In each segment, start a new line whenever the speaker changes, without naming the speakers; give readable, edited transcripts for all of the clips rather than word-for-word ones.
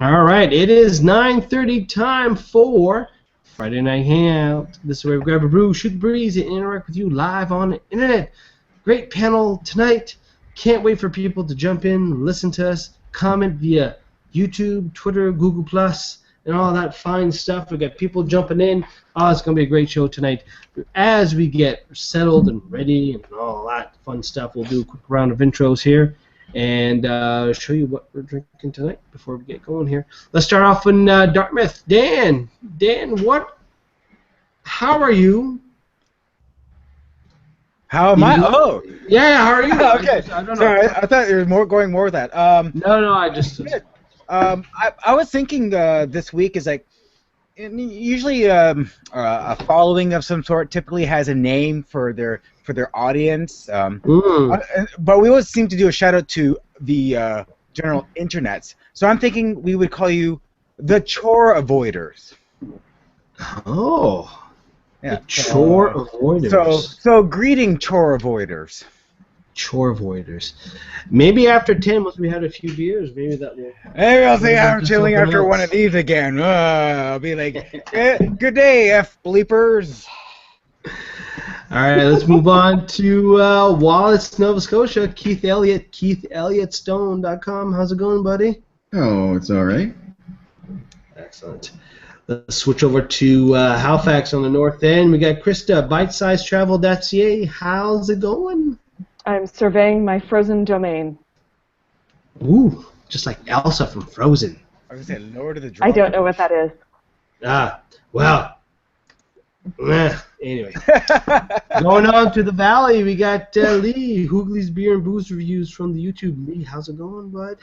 All right, it is 9:30 time for Friday Night Hangout. This is where we grab a brew, shoot the breeze, and interact with you live on the internet. Great panel tonight. Can't wait for people to jump in, listen to us, comment via YouTube, Twitter, Google+, and all that fine stuff. We got people jumping in. Oh, it's going to be a great show tonight. As we get settled and ready and all that fun stuff, we'll do a quick round of intros here and show you what we're drinking tonight before we get going here. Let's start off in Dartmouth. Dan, how are you?
How am I? Oh.
Yeah, how are you?
Okay.
I don't know.
Sorry, I thought there was going more with that.
No, I just...
I was thinking this week is like, usually a following of some sort typically has a name for their audience, but we always seem to do a shout out to the general internets. So I'm thinking we would call you the chore avoiders.
Oh,
yeah.
The chore avoiders.
So greeting chore avoiders.
Chore avoiders. Maybe after 10, once we had a few beers, maybe that will...
Maybe I'll say I'm chilling after one of these again. I'll be like, good day, F bleepers.
All right, let's move on to Wallace, Nova Scotia. Keith Elliott, KeithElliottStone.com. How's it going, buddy?
Oh, it's all right.
Excellent. Let's switch over to Halifax on the north end. We got Krista, BitesizeTravel.ca. How's it going?
I'm surveying my frozen domain.
Ooh, just like Elsa from Frozen.
I was going to say Lord of the Drawbridge.
I don't know what that is.
Well. Anyway. Going on to the Valley, we got Lee, Hoogley's Beer and Booze Reviews from the YouTube. Lee, how's it going, bud?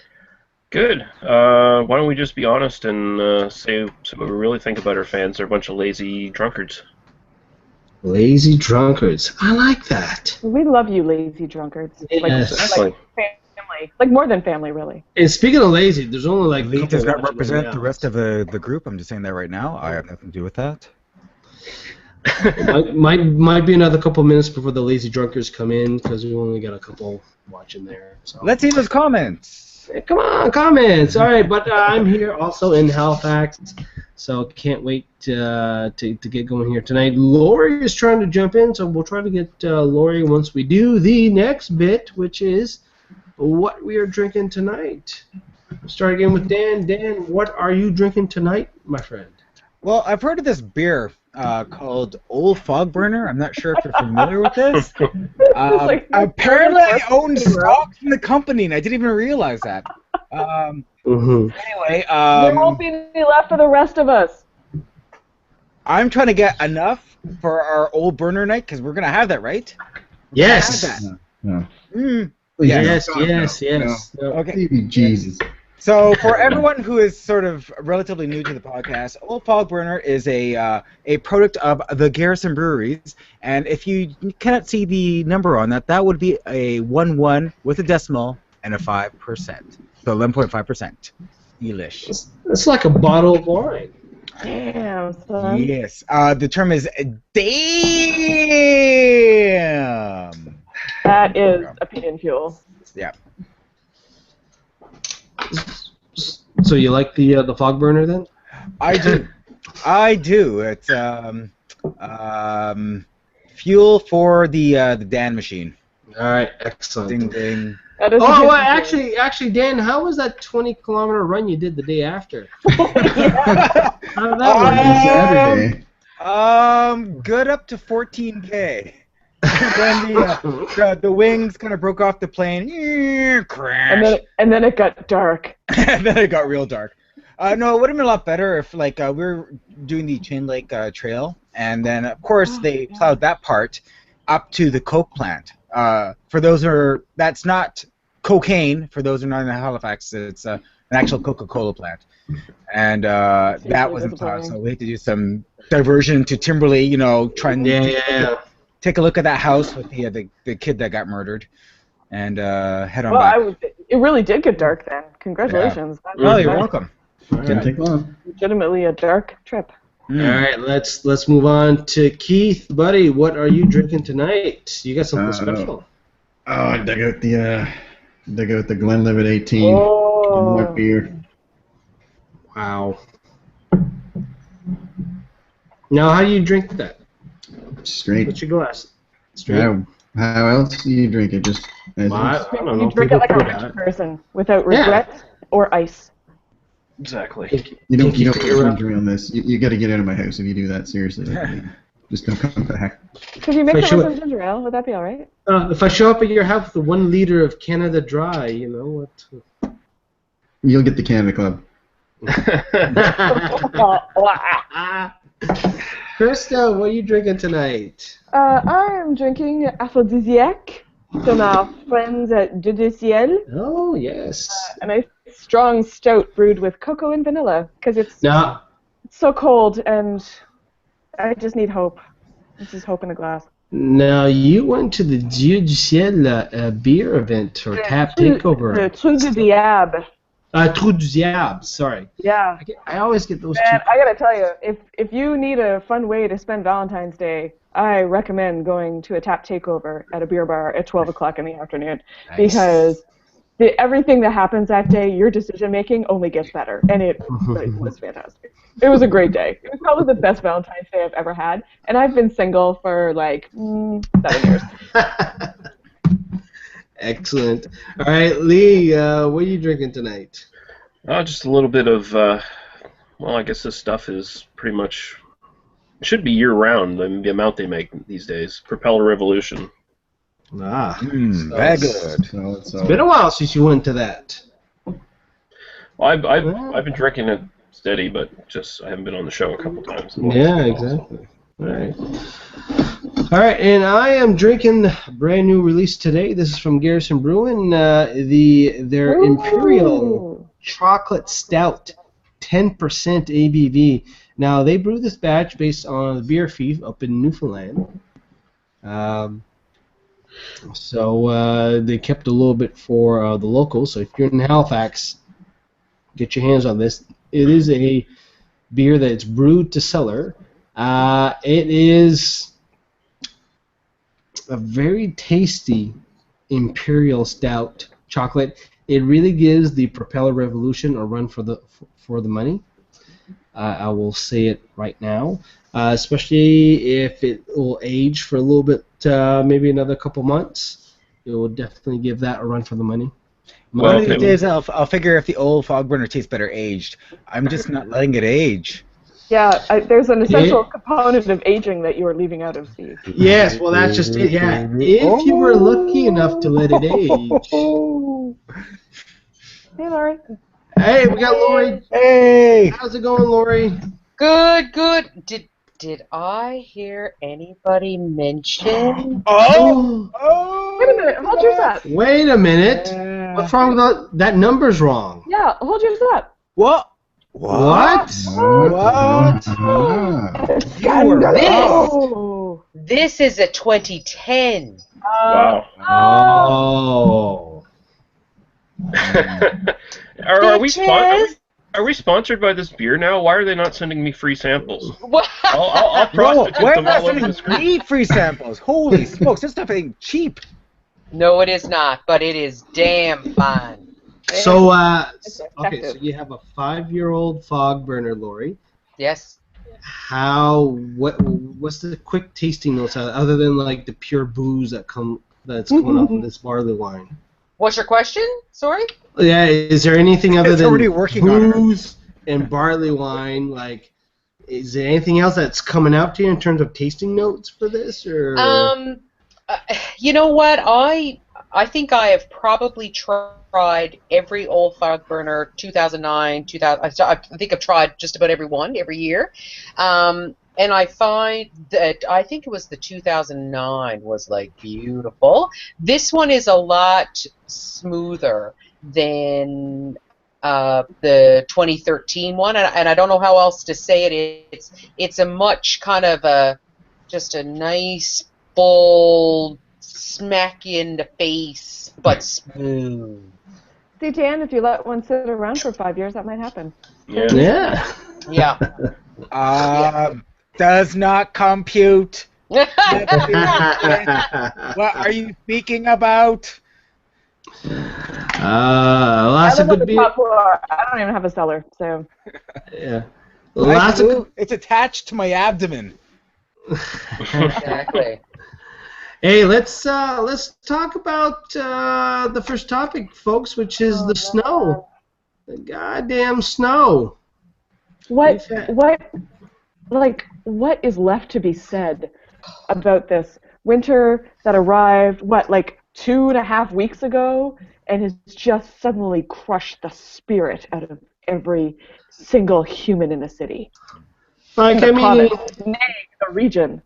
Good. Why don't we just be honest and say what we really think about our fans? They're a bunch of lazy drunkards.
Lazy drunkards. I like that.
We love you, lazy drunkards.
Yes.
Like family. Like more than family, really.
And speaking of lazy, there's only like...
Lee does not represent the rest of the group. I'm just saying that right now. I have nothing to do with that.
might be another couple minutes before the lazy drunkards come in, because we only got a couple watching there. So.
Let's see those comments.
Hey, come on, comments. All right, but I'm here also in Halifax, so can't wait to get going here tonight. Lori is trying to jump in, so we'll try to get Lori once we do the next bit, which is what we are drinking tonight. We'll start again with Dan. Dan, what are you drinking tonight, my friend?
Well, I've heard of this beer called Old Fog Burner. I'm not sure if you're familiar with this. Apparently, I own stocks in the company, and I didn't even realize that. Anyway,
there won't be any left for the rest of us.
I'm trying to get enough for our Old Burner night, because we're going to have that, right?
Yes. Yes.
No.
Okay.
Jesus.
So for everyone who is sort of relatively new to the podcast, Old Fog Burner is a product of the Garrison Breweries, and if you cannot see the number on that, that would be a 1-1 with a decimal and a 5%. So 11.5%. Delish.
It's like a bottle of wine.
Damn, son.
Yes. The term is damn.
That is opinion fuel.
Yeah.
So you like the fog burner then?
I do. I do. It's fuel for the Dan machine.
All right, excellent.
Ding ding.
Well, actually, Dan, how was that 20-kilometer run you did the day after? How did that
Saturday.
Good up to 14K. Then the wings kind of broke off the plane. Crash.
And then it got dark.
And then it got real dark. No, it would have been a lot better if we were doing the Chain Lake Trail, and then of course they plowed that part up to the Coke plant. For those that's not cocaine. For those who are not in Halifax, it's an actual Coca-Cola plant, and that wasn't plowed. So we had to do some diversion to Timberley. Try and take a look at that house with the kid that got murdered, and head on back.
It really did get dark then. Congratulations.
Yeah. You're welcome.
Didn't take long.
Legitimately a dark trip.
All right, let's move on to Keith, buddy. What are you drinking tonight? You got something special?
Oh, I dug out the Glenlivet 18.
Oh.
What beer?
Wow. Now, how do you drink that?
Straight.
What's your glass? Straight?
How else do you drink it? Just as
Well,
is?
I don't know.
You drink it
People
like a
put
rich
that.
person, without
Yeah.
regret or ice.
Exactly.
You don't
Pinky
put
finger up.
ginger on this. You got to get out of my house if you do that. Seriously, like, just don't come back.
Could you make
For
it
sure.
with some ginger ale? Would that be all right?
If I show up at your house with 1 liter of Canada Dry, you know what?
You'll get the Canada Club.
Krista, what are you drinking tonight?
I am drinking Aphrodisiac from our friends at Deux de Ciel.
Oh, yes.
A nice strong stout brewed with cocoa and vanilla because it's
Now,
so cold and I just need hope. This is hope in a glass.
you went to the Dieu du Ciel beer event or tap takeover.
The Trou du Diable.
Trou du Diable, sorry.
Yeah.
I always get those
Man,
two.
I gotta tell you, if you need a fun way to spend Valentine's Day, I recommend going to a tap takeover at a beer bar at 12 o'clock in the afternoon because everything that happens that day, your decision making only gets better, and it was fantastic. It was a great day. It was probably the best Valentine's Day I've ever had, and I've been single for like 7 years.
Excellent. All right, Lee, what are you drinking tonight?
Just a little bit of, well, I guess this stuff is pretty much, it should be year-round, the amount they make these days. Propeller Revolution.
Very good.
It's been a while since you went to that.
Well, I've been drinking it steady, but just I haven't been on the show a couple times.
Yeah, exactly. All right. All right, and I am drinking a brand new release today. This is from Garrison Brewing, their Imperial Chocolate Stout, 10% ABV. Now, they brew this batch based on the beer fief up in Newfoundland. So they kept a little bit for the locals. So if you're in Halifax, get your hands on this. It is a beer that's brewed to cellar. It is a very tasty Imperial Stout chocolate. It really gives the Propeller Revolution a run for the money. I will say it right now, especially if it will age for a little bit, maybe another couple months. It will definitely give that a run for the money.
One of these days, I'll figure if the old fog burner tastes better aged. I'm just not letting it age.
Yeah, there's an essential component of aging that you are leaving out of Steve.
Yes, well, that's just it. Yeah, if you were lucky enough to let it age.
Hey, Laurie.
Hey, we got Lori.
Hey!
How's it going, Lori?
Good, good. Did I hear anybody mention?
Oh!
Wait a minute, hold yours up.
Wait a minute. What's wrong with that? Number's wrong.
Yeah, hold yours up.
What?
What?
What? You were
Oh.
This is a 2010.
Wow.
Oh.
Are we sponsored by this beer now? Why are they not sending me free samples?
What?
I'll
Bro,
prostitute
we're
them
not
all over the
sending
screen.
me free samples. Holy smokes, this stuff ain't cheap.
No, it is not, but it is damn fine.
So,
It's
okay,
effective.
so you have a 5-year-old fog burner, Lori.
Yes.
What's the quick tasting notes other than like the pure booze that's coming off of this barley wine?
What's your question? Sorry?
Yeah, is there anything other
It's
than
already working on her.
booze and barley wine? Like, is there anything else that's coming out to you in terms of tasting notes for this, or?
You know what? I think I have probably tried every old fog burner 2009, 2000. I think I've tried just about every one every year. And I find that I think it was the 2009 was like beautiful. This one is a lot smoother than the 2013 one, and I don't know how else to say it. It's a much kind of just a nice, full, smack you in the face, but smooth.
See, Dan, if you let one sit around for 5 years, that might happen.
Yeah.
Yeah.
Does not compute.
Well,
What are you speaking about?
Lots
I
of
live on
good
the
beer.
top floor. I don't even have a cellar, so.
Yeah.
Nice
Lots of
move. It's attached to my abdomen.
Exactly.
Hey, let's talk about the first topic, folks, which is the snow. The goddamn snow.
What is left to be said about this winter that arrived, like 2.5 weeks ago, and has just suddenly crushed the spirit out of every single human in the city,
Like,
in the
I mean,
province, nay, the region.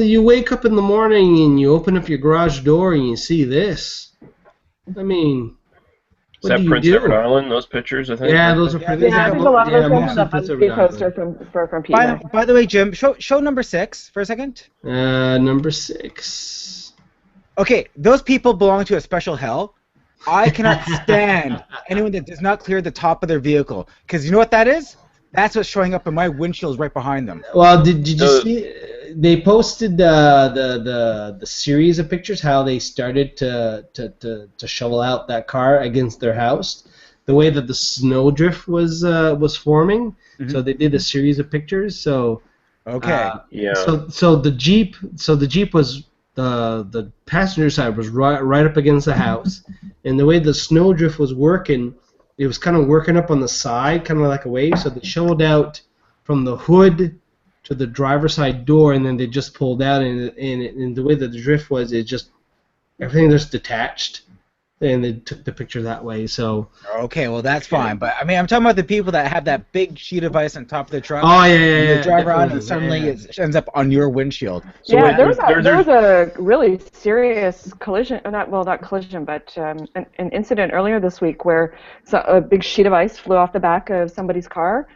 you wake up in the morning and you open up your garage door and you see this. I mean,
Is
what
that
do you
Prince
do?
Edward Island? Those pictures, I think.
Yeah, those are
Yeah,
pretty.
there's
Yeah, I
a
think a
couple-
lot of
yeah,
those
most
on
of
the
Prince Edward
BuzzFeed post
Island.
are from Pima.
By the way, Jim, show number 6 for a second.
Number 6.
Okay, those people belong to a special hell. I cannot stand anyone that does not clear the top of their vehicle. Because you know what that is? That's what's showing up in my windshield right behind them.
Well, did you
So-
see? They posted the series of pictures how they started to shovel out that car against their house. The way that the snowdrift was forming.
Mhm.
So they did a series of pictures. So
Okay.
Yeah.
So the Jeep was the passenger side was right up against the house, and the way the snowdrift was working, it was kind of working up on the side, kind of like a wave. So they shoveled out from the hood to the driver's side door, and then they just pulled out, and the way that the drift was, it just everything just detached, and they took the picture that way. So.
Okay, well that's fine. But I mean, I'm talking about the people that have that big sheet of ice on top of their truck.
Oh yeah,
And
yeah.
they drive around and
definitely,
suddenly
yeah.
it ends up on your windshield.
So
Yeah,
wait,
there was
there's-
a really serious collision, not collision, but an incident earlier this week where a big sheet of ice flew off the back of somebody's car,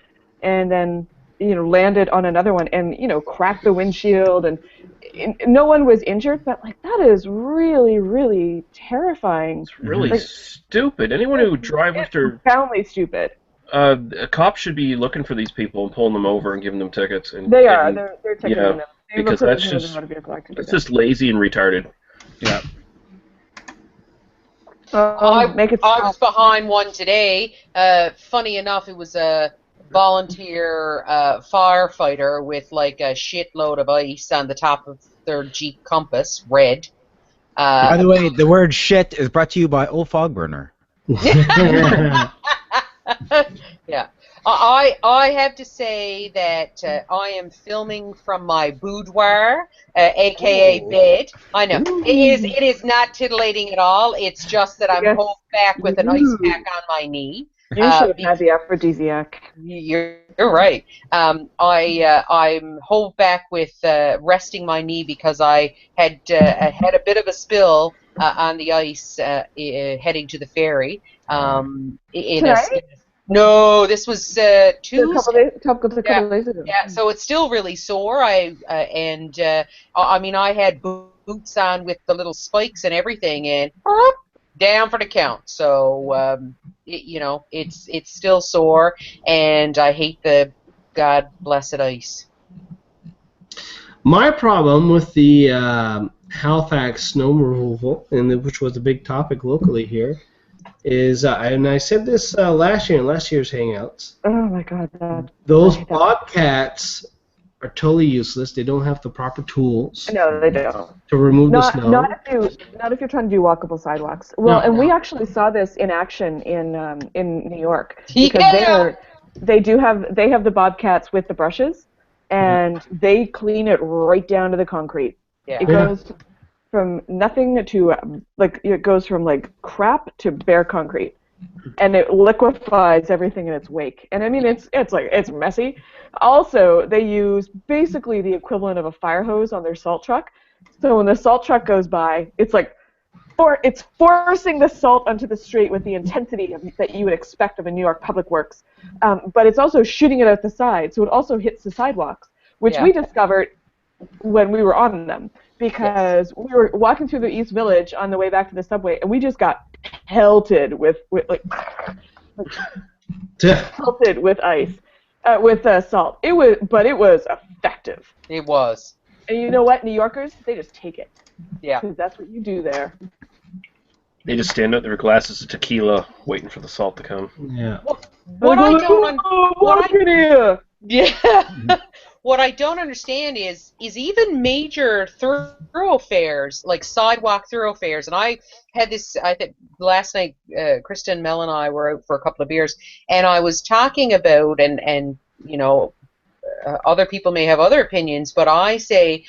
and then landed on another one and cracked the windshield, and no one was injured, but like that is really, really terrifying.
It's really
Like,
stupid. Anyone who drives
It's
after
profoundly stupid.
a cop should be looking for these people and pulling them over and giving them tickets. And
They are.
and
They're ticketing
yeah,
them. They have a
because that's
provision of the
just-
motor vehicle act to do
it's
that.
just lazy and retarded.
Yeah.
Make it
I
stop.
was behind one today. Funny enough, it was a volunteer firefighter with like a shitload of ice on the top of their Jeep Compass, red.
By the way, the word shit is brought to you by Old Fog Burner.
Yeah. I have to say that I am filming from my boudoir, aka
Ooh.
bed. I know it is not titillating at all. It's just that I'm
Yes.
home back with an ice pack on my knee.
You should have had the aphrodisiac.
You're right. I'm hove back with resting my knee because I had a bit of a spill on the ice heading to the ferry.
Tonight?
No, this was Tuesday.
Couple days ago.
Yeah, so it's still really sore. I mean, I had boots on with the little spikes and everything, and down for the count. So it's still sore, and I hate the God blessed ice.
My problem with the Halifax snow removal, which was a big topic locally here, is, and I said this last year in last year's Hangouts,
Oh my God, that.
those
I hate that.
bobcats are totally useless. They don't have the proper tools
No, they don't.
to remove the
Not
snow.
not if you're trying to do walkable sidewalks. Well,
No.
and we actually saw this in action in New York because
Yeah.
they have the bobcats with the brushes, and they clean it right down to the concrete.
Yeah.
It goes from nothing to it goes from like crap to bare concrete, and it liquefies everything in its wake. And I mean, it's messy. Also, they use basically the equivalent of a fire hose on their salt truck. So when the salt truck goes by, it's like it's forcing the salt onto the street with the intensity that you would expect of a New York Public Works. But it's also shooting it out the side, so it also hits the sidewalks, which we discovered when we were on them, because we were walking through the East Village on the way back to the subway, and we just got pelted with pelted with ice, with salt. It was effective.
It was.
And you know what, New Yorkers, they just take it.
Yeah.
Because that's what you do there.
They just stand up there with glasses of tequila, waiting for the salt to come.
Yeah.
What I don't
Walk in here.
yeah. What I don't understand is even major thoroughfares, like sidewalk thoroughfares, and I had this, I think last night, Kristen, Mel, and I were out for a couple of beers, and I was talking about, and you know, other people may have other opinions, but I say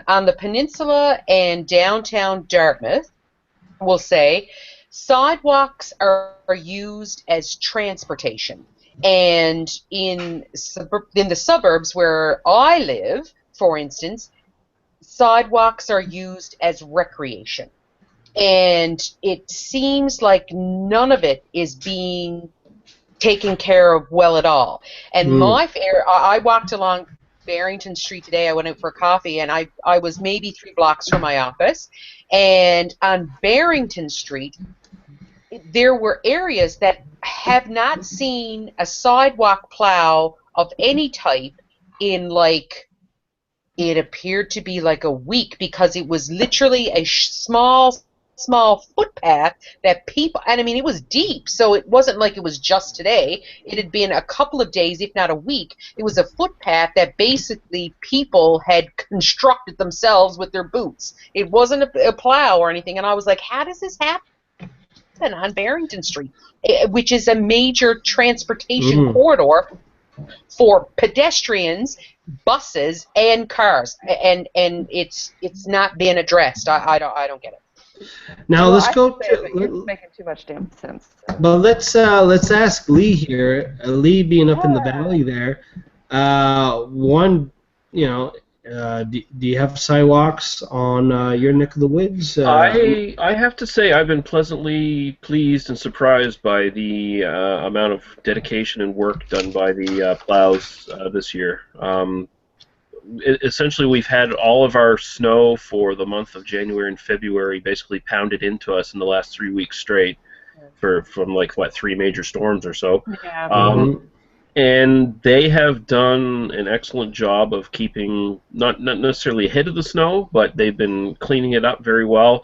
on the peninsula and downtown Dartmouth, we'll say, sidewalks are used as transportation. And in the suburbs where I live, for instance, sidewalks are used as recreation. And it seems like none of it is being taken care of well at all. And I walked along Barrington Street today. I went out for coffee, and I was maybe 3 blocks from my office. And on Barrington Street, there were areas that have not seen a sidewalk plow of any type in, like, it appeared to be like a week, because it was literally a small footpath that people, and I mean, it was deep, so it wasn't like it was just today. It had been a couple of days, if not a week. It was a footpath that basically people had constructed themselves with their boots. It wasn't a plow or anything, and I was like, how does this happen on Barrington Street, which is a major transportation corridor for pedestrians, buses, and cars, and it's not being addressed. I don't get it.
Now let's go
You're
to.
making too much damn sense.
Well, let's ask Lee here. Lee being up in the valley there. One, you know, do you have sidewalks on your neck of the woods?
I have to say I've been pleasantly pleased and surprised by the amount of dedication and work done by the plows this year. Essentially, we've had all of our snow for the month of January and February basically pounded into us in the last 3 weeks straight, from like 3 major storms or so.
Yeah.
And they have done an excellent job of keeping not necessarily ahead of the snow, but they've been cleaning it up very well.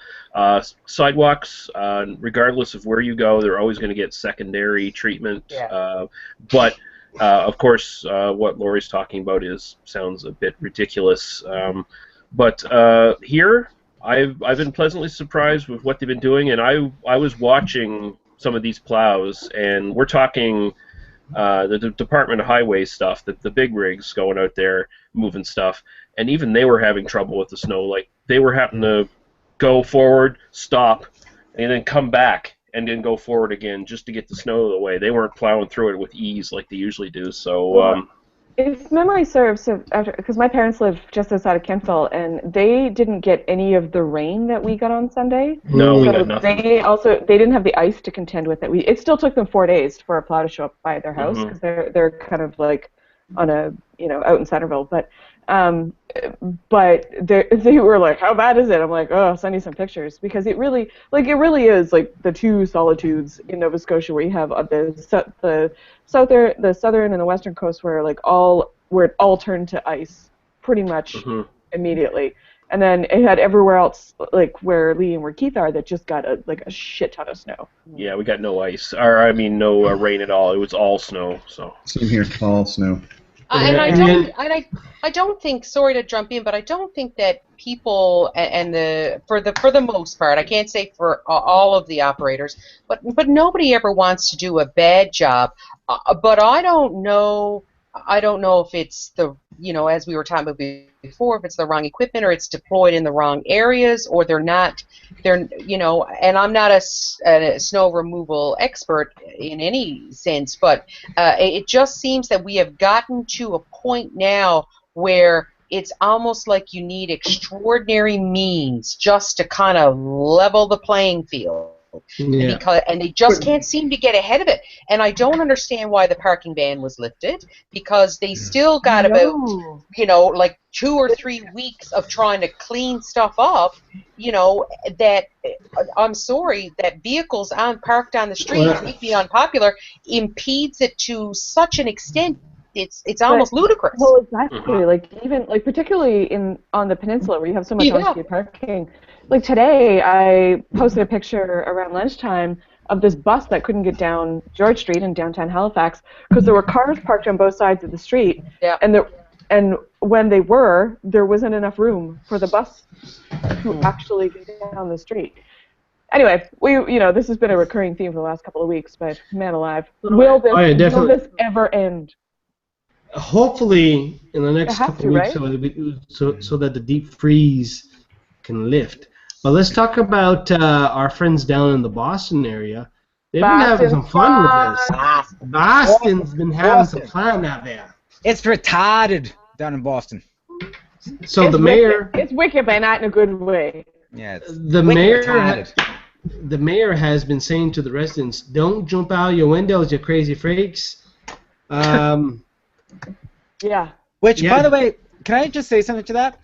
Sidewalks, regardless of where you go, they're always going to get secondary treatment.
Yeah.
But of course, what Lori's talking about sounds a bit ridiculous. But here, I've been pleasantly surprised with what they've been doing, and I was watching some of these plows, and we're talking the Department of Highway stuff, the big rigs going out there moving stuff, and even they were having trouble with the snow. Like, they were having to go forward, stop, and then come back, and then go forward again just to get the snow out of the way. They weren't plowing through it with ease like they usually do. So,
if memory serves, because my parents live just outside of Kentville, and they didn't get any of the rain that we got on Sunday.
No, we got nothing.
They didn't have the ice to contend with it. It still took them 4 days for a plow to show up by their house, because they're kind of like on a, out in Centerville, but they were like, how bad is it? I'm like, oh, send me some pictures, because it really is like the two solitudes in Nova Scotia, where you have the southern and the western coast, where it all turned to ice pretty much immediately, and then it had everywhere else, like where Lee and where Keith are, that just got a shit ton of snow.
Yeah, we got no ice, or I mean no rain at all. It was all snow. So
Same here, all snow.
And I don't think, sorry to jump in, but I don't think that people for the most part, I can't say for all of the operators, but nobody ever wants to do a bad job. But I don't know if it's as we were talking about before, if it's the wrong equipment, or it's deployed in the wrong areas, or they're and I'm not a snow removal expert in any sense, but it just seems that we have gotten to a point now where it's almost like you need extraordinary means just to kind of level the playing field. Yeah. And they just can't seem to get ahead of it. And I don't understand why the parking ban was lifted, because they still got about 2 or 3 weeks of trying to clean stuff up, that I'm sorry, that vehicles parked on the street, make me unpopular, impedes it to such an extent. It's almost ludicrous.
Well, exactly. Like, even particularly on the peninsula, where you have so much on-street parking, like today, I posted a picture around lunchtime of this bus that couldn't get down George Street in downtown Halifax because there were cars parked on both sides of the street,
Yeah.
and when they were, there wasn't enough room for the bus to actually get down the street. Anyway, this has been a recurring theme for the last couple of weeks, but man alive, will this ever end?
Hopefully, in the next
It has
couple
to,
of weeks,
right?
so that the deep freeze can lift. But let's talk about our friends down in the Boston area. They've been having some fun with this. Boston's been having some fun out there.
It's retarded down in Boston.
So
It's
the mayor,
wicked. It's wicked, but not in a good way.
Yeah, it's
the mayor has been saying to the residents, "Don't jump out your windows, you crazy freaks."
Yeah.
Which,
Yeah.
by the way, can I just say something to that?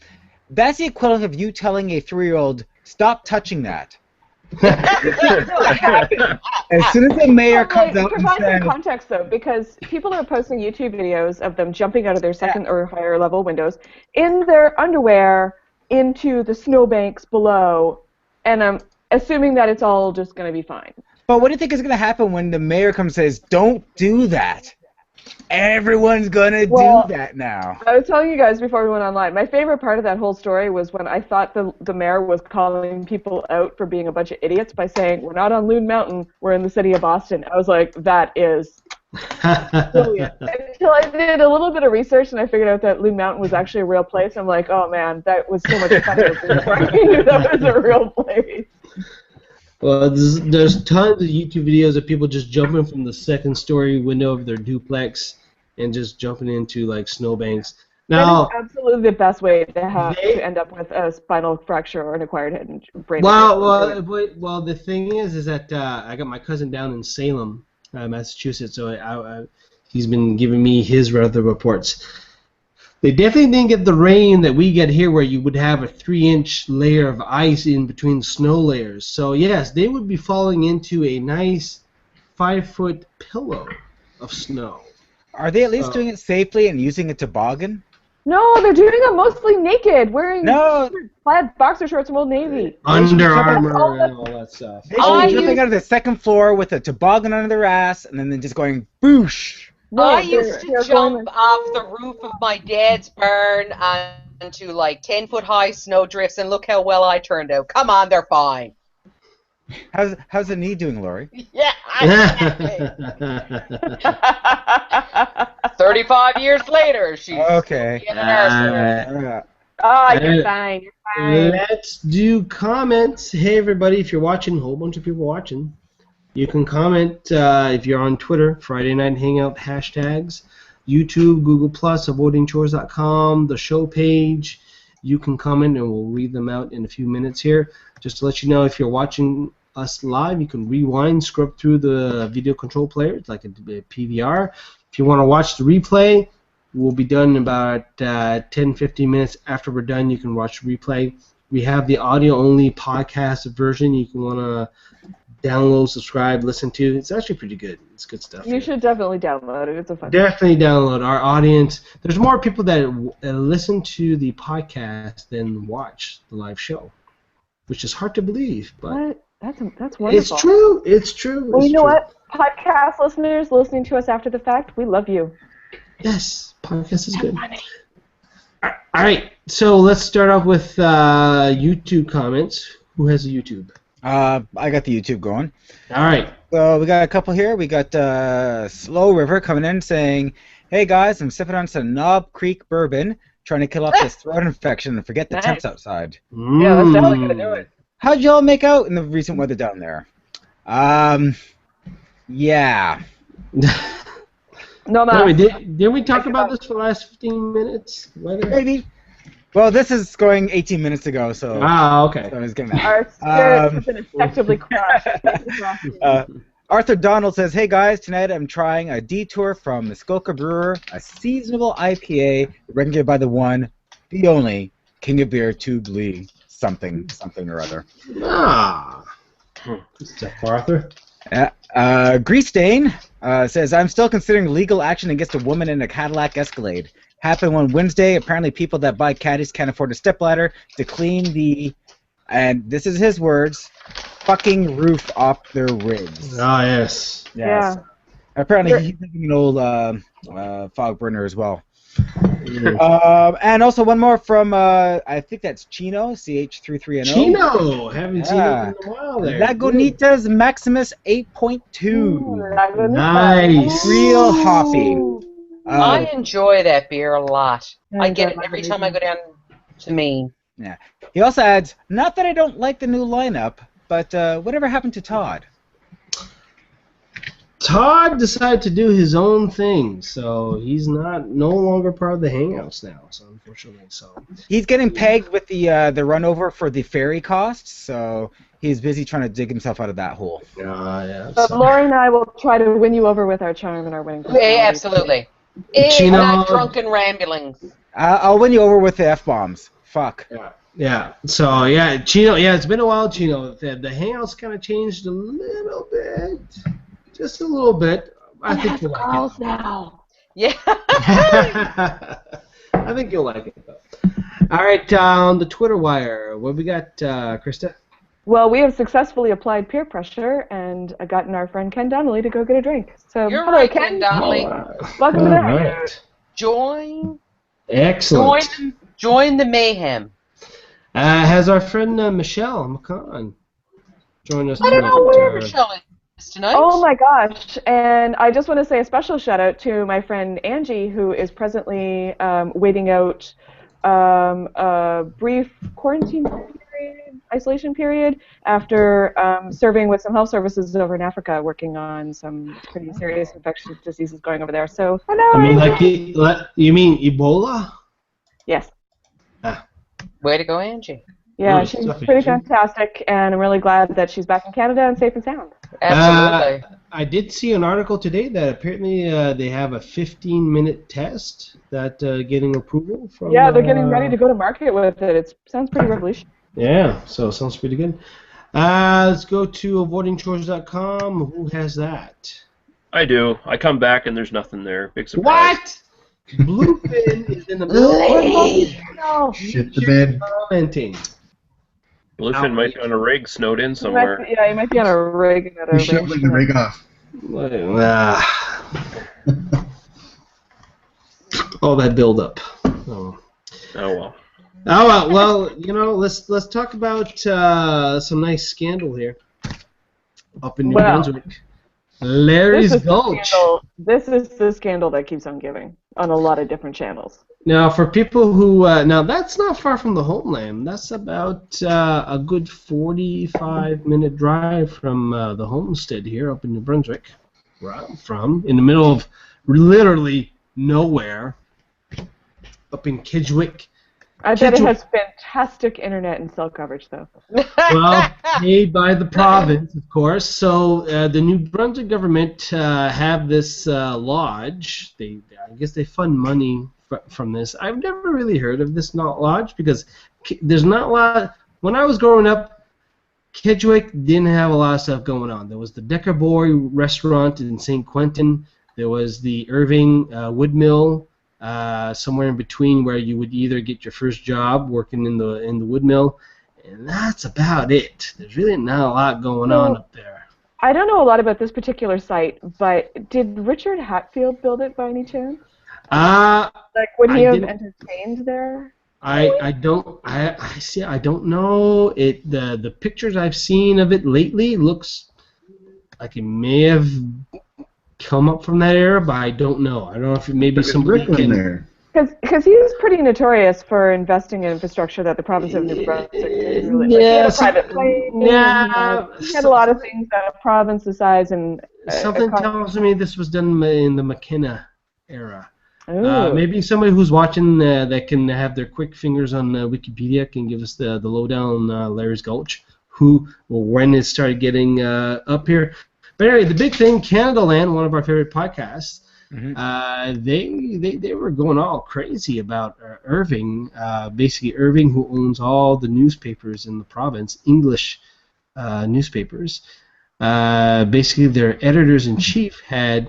That's the equivalent of you telling a 3-year-old, "Stop touching that." As soon as the mayor comes out and
provide some
says,
context though, because people are posting YouTube videos of them jumping out of their second or higher level windows in their underwear into the snowbanks below, and I'm assuming that it's all just going to be fine.
but what do you think is going to happen when the mayor comes and says, "Don't do that"? Everyone's going to do that now.
I was telling you guys before we went online, my favorite part of that whole story was when I thought the mayor was calling people out for being a bunch of idiots by saying, "We're not on Loon Mountain, we're in the city of Boston." I was like, that is brilliant. Until I did a little bit of research and I figured out that Loon Mountain was actually a real place. I'm like, oh man, that was so much funnier before I knew that was a real place.
Well, there's tons of YouTube videos of people just jumping from the second-story window of their duplex and just jumping into like snowbanks. Now,
that is absolutely the best way to end up with a spinal fracture or an acquired head and brain.
Well, the thing is that I got my cousin down in Salem, Massachusetts, so he's been giving me his weather reports. They definitely didn't get the rain that we get here, where you would have a 3-inch layer of ice in between snow layers. So yes, they would be falling into a nice 5-foot pillow of snow.
Are they at least doing it safely and using a toboggan?
No, they're doing it mostly naked, wearing
No.
plaid boxer shorts from Old Navy.
Under Armour and all that stuff.
They should be jumping out of the second floor with a toboggan under their ass and then they're just going boosh.
I used to jump off the roof of my dad's barn onto like 10-foot high snow drifts, and look how well I turned out. Come on, they're fine.
How's the knee doing, Lori?
Yeah, 35 years later, she's
Okay.
getting her.
Oh, you're fine. You're fine.
Let's do comments. Hey, everybody, if you're watching, a whole bunch of people watching. You can comment if you're on Twitter, Friday Night Hangout hashtags, YouTube, Google+, avoidingchores.com, the show page. You can comment and we'll read them out in a few minutes here. Just to let you know, if you're watching us live, you can rewind, scrub through the video control player. It's like a PVR. If you want to watch the replay, we'll be done in about 10-15 minutes. After we're done, you can watch the replay. We have the audio-only podcast version. You can want to download, subscribe, listen to. It's actually pretty good. It's good stuff.
You should definitely download it. It's a fun.
Definitely download. Our audience. There's more people that listen to the podcast than watch the live show, which is hard to believe, but
what? That's wonderful.
it's true. It's true.
Well,
it's
you know
true.
what? Podcast listeners listening to us after the fact, we love you.
Yes, podcast is good. All right, so let's start off with YouTube comments. Who has a YouTube?
I got the YouTube going.
All right.
So we got a couple here. We got Slow River coming in saying, "Hey guys, I'm sipping on some Knob Creek bourbon, trying to kill off this throat infection and forget the temps outside."
Yeah, that's definitely gonna do it.
How'd y'all make out in the recent weather down there? Yeah.
No,
Didn't we talk about this for the last 15 minutes? Weather?
Maybe. Well, this is going 18 minutes ago, so.
Okay.
So I was getting that.
Our spirits have been effectively crushed.
Arthur Donald says, "Hey guys, tonight I'm trying a detour from Muskoka Brewer, a seasonable IPA, regulated by the one, the only, King of Beer, Tube Lee, something or other."
Step Arthur.
Grease Stain says, "I'm still considering legal action against a woman in a Cadillac Escalade. Happened one Wednesday. Apparently people that buy caddies can't afford a stepladder to clean the and this is his words, fucking roof off their rigs.
Ah, yes.
Yes.
Yeah.
Apparently he's thinking an old fog burner as well.
Mm.
And also one more from, I think that's Chino, CH33NO.
Chino! Haven't seen
Yeah.
it in a while there.
Lagunitas Maximus 8.2.
Good. Nice.
Real hoppy.
I enjoy that beer a lot. I get it
enjoy
every
Lagunitas.
time I go down to Maine.
Yeah. He also adds, not that I don't like the new lineup, but whatever happened to Todd?
Todd decided to do his own thing, so he's no longer part of the Hangouts now. So unfortunately,
He's getting pegged with the run over for the ferry costs, so he's busy trying to dig himself out of that hole.
yeah.
But Lori and I will try to win you over with our charm and our winning.
Yeah, absolutely.
Chino-
Not drunken ramblings.
I'll win you over with the F-bombs. Fuck.
Yeah. So yeah, Chino. Yeah, it's been a while, Chino. The Hangouts kind of changed a little bit, just a little bit. I think you'll like it.
Now.
Yeah.
I think you'll like it. Though. All right, on the Twitter wire, what we got, Krista?
Well, we have successfully applied peer pressure and gotten our friend Ken Donnelly to go get a drink. So,
You're
hello,
right,
Ken.
Ken Donnelly.
Welcome to the
All
Hangout.
right.
Join
Excellent.
join the mayhem.
Has our friend Michelle McCann joined us
I don't know
tonight?
where Michelle is tonight.
Oh my gosh! And I just want to say a special shout out to my friend Angie, who is presently waiting out a brief quarantine period, isolation period, after serving with some health services over in Africa, working on some pretty serious infectious diseases going over there. So, hello.
I mean,
Angie.
you mean Ebola?
Yes.
Way to go, Angie.
Yeah,
Good
she's
stuff,
pretty
Angie.
fantastic, and I'm really glad that she's back in Canada and safe and sound.
Absolutely.
I did see an article today that apparently they have a 15-minute test that getting approval from.
Yeah, they're getting ready to go to market with it. It sounds pretty revolutionary.
Yeah, so it sounds pretty good. Let's go to avoidingchores.com. Who has that?
I do. I come back and there's nothing there. Big surprise.
What? Bluefin is in the middle
No.
Shit the bed.
commenting.
Bluefin might be on a rig snowed in somewhere.
Yeah, you might be on a rig at a
You shoveling the rig off.
All that build up. Oh.
Oh well.
Oh well, let's talk about some nice scandal here up in New Brunswick. Larry's Gulch.
This is the scandal that keeps on giving on a lot of different channels.
Now, for people who now that's not far from the homeland. That's about a good 45-minute drive from the homestead here up in New Brunswick, where I'm from, in the middle of literally nowhere, up in Kedgwick.
I bet it has fantastic internet and cell coverage, though.
Well, paid by the province, of course. So the New Brunswick government have this lodge. I guess they fund money from this. I've never really heard of this lodge because there's not a lot. When I was growing up, Kedgwick didn't have a lot of stuff going on. There was the Decker Boy restaurant in St. Quentin. There was the Irving wood mill. Somewhere in between where you would either get your first job working in the wood mill, and that's about it. There's really not a lot going on up there.
I don't know a lot about this particular site, but did Richard Hatfield build it by any chance? Like, would he have entertained there?
I don't know. The pictures I've seen of it lately looks like it may have come up from that era, but I don't know. I don't know if maybe somebody can.
There.
Because he was pretty notorious for investing in infrastructure that the province of New Brunswick didn't really. Like, he had a private plane.
Yeah,
he had a lot of things that a province the size and.
Something tells me this was done in the McKenna era.
Ooh.
Maybe somebody who's watching that can have their quick fingers on Wikipedia can give us the lowdown on Larry's Gulch, when it started getting up here. But anyway, the big thing, Canada Land, one of our favorite podcasts, they were going all crazy about Irving, basically Irving, who owns all the newspapers in the province, English newspapers. Basically, their editors-in-chief a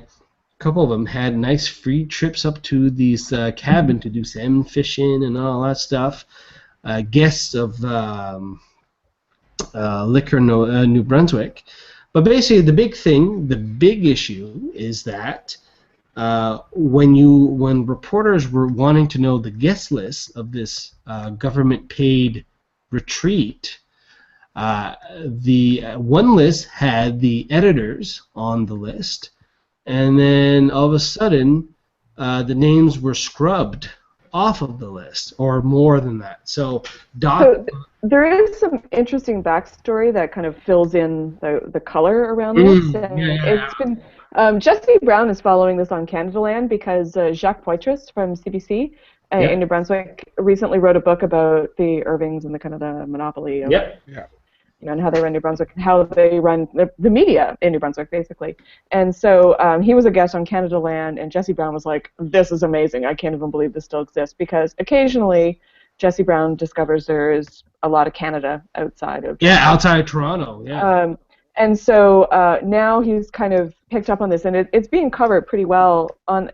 couple of them had nice free trips up to these cabin to do salmon fishing and all that stuff. Guests of Liquor, New Brunswick. But basically, the big issue is that when reporters were wanting to know the guest list of this government-paid retreat, the one list had the editors on the list, and then all of a sudden, the names were scrubbed off of the list, or more than that. So
there is some interesting backstory that kind of fills in the color around this. And it's been Jesse Brown is following this on Canadaland because Jacques Poitras from CBC in New Brunswick recently wrote a book about the Irvings and the kind of the monopoly of and how they run New Brunswick and how they run the media in New Brunswick, basically. And so he was a guest on Canadaland, and Jesse Brown was like, "This is amazing. I can't even believe this still exists," because occasionally Jesse Brown discovers there is a lot of Canada outside of
outside Toronto.
And so now he's kind of picked up on this, and it's being covered pretty well on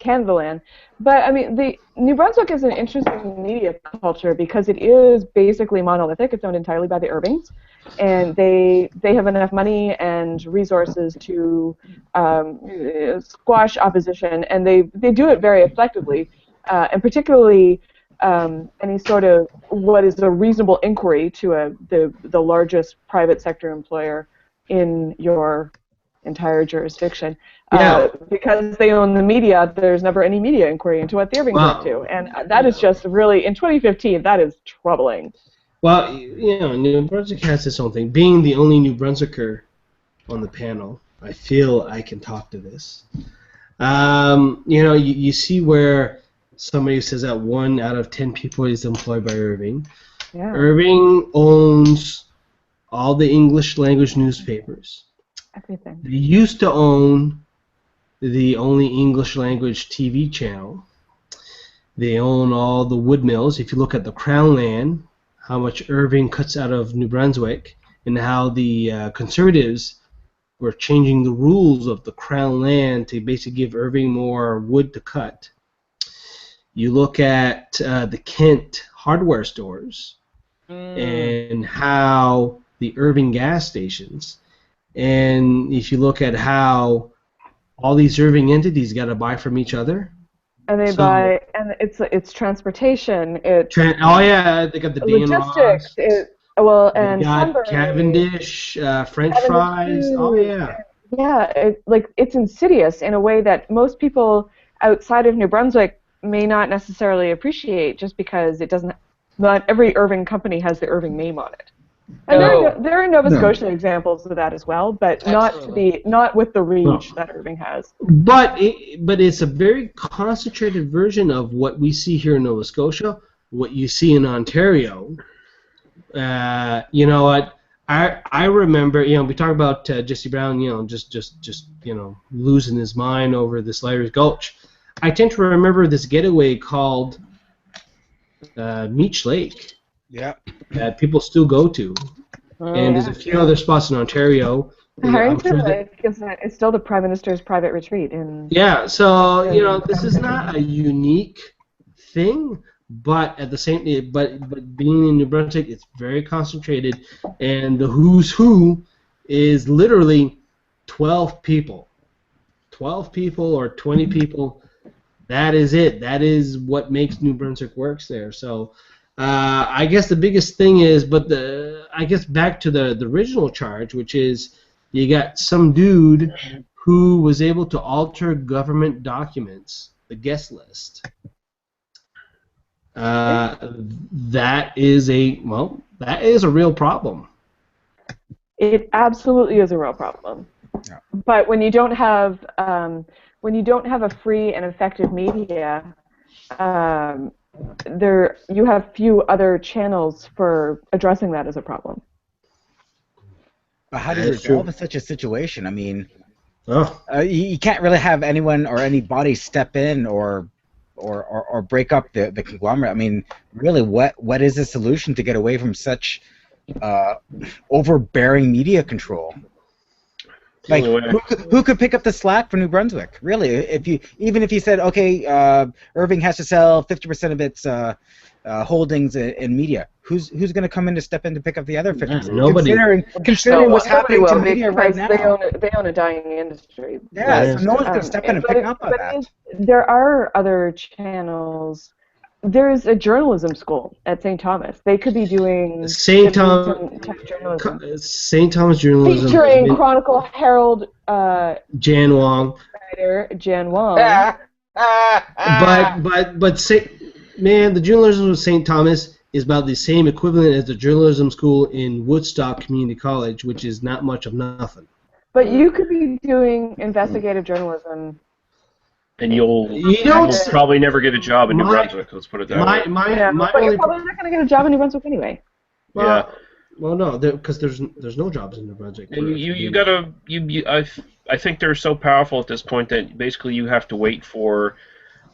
Canadaland. But I mean, the New Brunswick is an interesting media culture because it is basically monolithic. It's owned entirely by the Irvings, and they have enough money and resources to squash opposition, and they do it very effectively, and particularly any sort of what is a reasonable inquiry to the largest private sector employer in your entire jurisdiction. Because they own the media, there's never any media inquiry into what the Irvings are up to, and that is just really, in 2015, that is troubling.
Well, New Brunswick has its own thing. Being the only New Brunswicker on the panel, I feel I can talk to this. You see where somebody says that 1 out of 10 people is employed by Irving.
Yeah.
Irving owns all the English language newspapers.
Everything.
They used to own the only English language TV channel. They own all the wood mills. If you look at the Crown land, how much Irving cuts out of New Brunswick, and how the Conservatives were changing the rules of the Crown land to basically give Irving more wood to cut. You look at the Kent hardware stores and how the Irving gas stations, and if you look at how all these Irving entities got to buy from each other.
And they buy, and it's transportation. It's
they got the Dan
logistics.
Ross.
And
Cavendish, French fries.
It's insidious in a way that most people outside of New Brunswick may not necessarily appreciate, just because it doesn't. Not every Irving company has the Irving name on it. And there are Nova Scotia examples of that as well, but not with the reach that Irving has.
But it's a very concentrated version of what we see here in Nova Scotia, what you see in Ontario. You know what? I remember, we talk about Jesse Brown, just losing his mind over this Larry's Gulch. I tend to remember this getaway called Meech Lake.
Yeah.
That people still go to. And there's a few other spots in Ontario.
Harrington Lake is still the Prime Minister's private retreat.
So, this is not a unique thing, but at the same but being in New Brunswick, it's very concentrated, and the who's who is literally 12 people. 12 people or 20 people, that is it. That is what makes New Brunswick works there. So, I guess the biggest thing is, I guess back to the original charge, which is you got some dude who was able to alter government documents, the guest list. That is a real problem.
It absolutely is a real problem. Yeah. But when you don't have a free and effective media, you have few other channels for addressing that as a problem.
But how do you resolve in such a situation? I mean, you can't really have anyone or anybody step in or break up the conglomerate. I mean, really, what is the solution to get away from such overbearing media control? Like, who could pick up the slack for New Brunswick? Really, even if you said, okay, Irving has to sell 50% of its holdings in media. Who's going to come in to step in to pick up the other 50%?
Nobody.
Considering what's
Nobody
happening to
will,
media right now.
they own a dying industry.
Yeah, so no one's going to step in and pick up on that.
There are other channels. There's a journalism school at St. Thomas. They could be doing
St.
some tech journalism.
St. Thomas journalism
Featuring Chronicle Herald
Jan Wong.
writer Jan Wong.
But the journalism of St. Thomas is about the same equivalent as the journalism school in Woodstock Community College, which is not much of nothing.
But you could be doing investigative journalism.
And you'll probably never get a job in New Brunswick. Let's put it that way.
But you're probably not going to get a job in New Brunswick anyway.
Well, no, because there's no jobs in New Brunswick.
And I think they're so powerful at this point that basically you have to wait for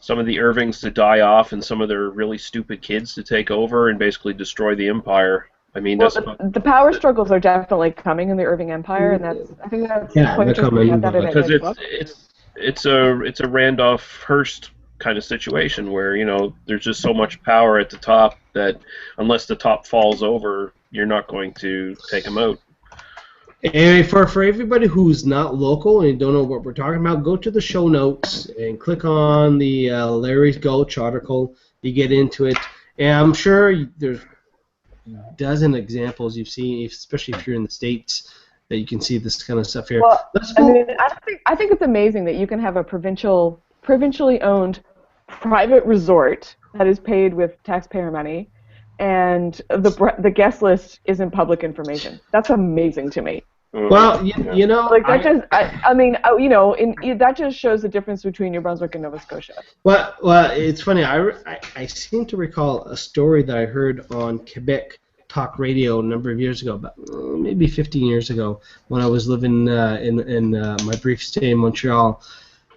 some of the Irvings to die off and some of their really stupid kids to take over and basically destroy the empire. I mean,
the power struggles are definitely coming in the Irving Empire, and I think that's
they're coming
because it's a Randolph Hearst kind of situation where there's just so much power at the top that unless the top falls over, you're not going to take them out.
And for everybody who's not local and don't know what we're talking about, go to the show notes and click on the Larry's Gulch article. You get into it, and I'm sure there's a dozen examples you've seen, especially if you're in the States, that you can see this kind of stuff here.
Well, I think it's amazing that you can have a provincially owned private resort that is paid with taxpayer money, and the guest list isn't public information. That's amazing to me.
Well,
that just shows the difference between New Brunswick and Nova Scotia.
Well, it's funny. I seem to recall a story that I heard on Quebec Talk Radio a number of years ago, about maybe 15 years ago, when I was living in my brief stay in Montreal.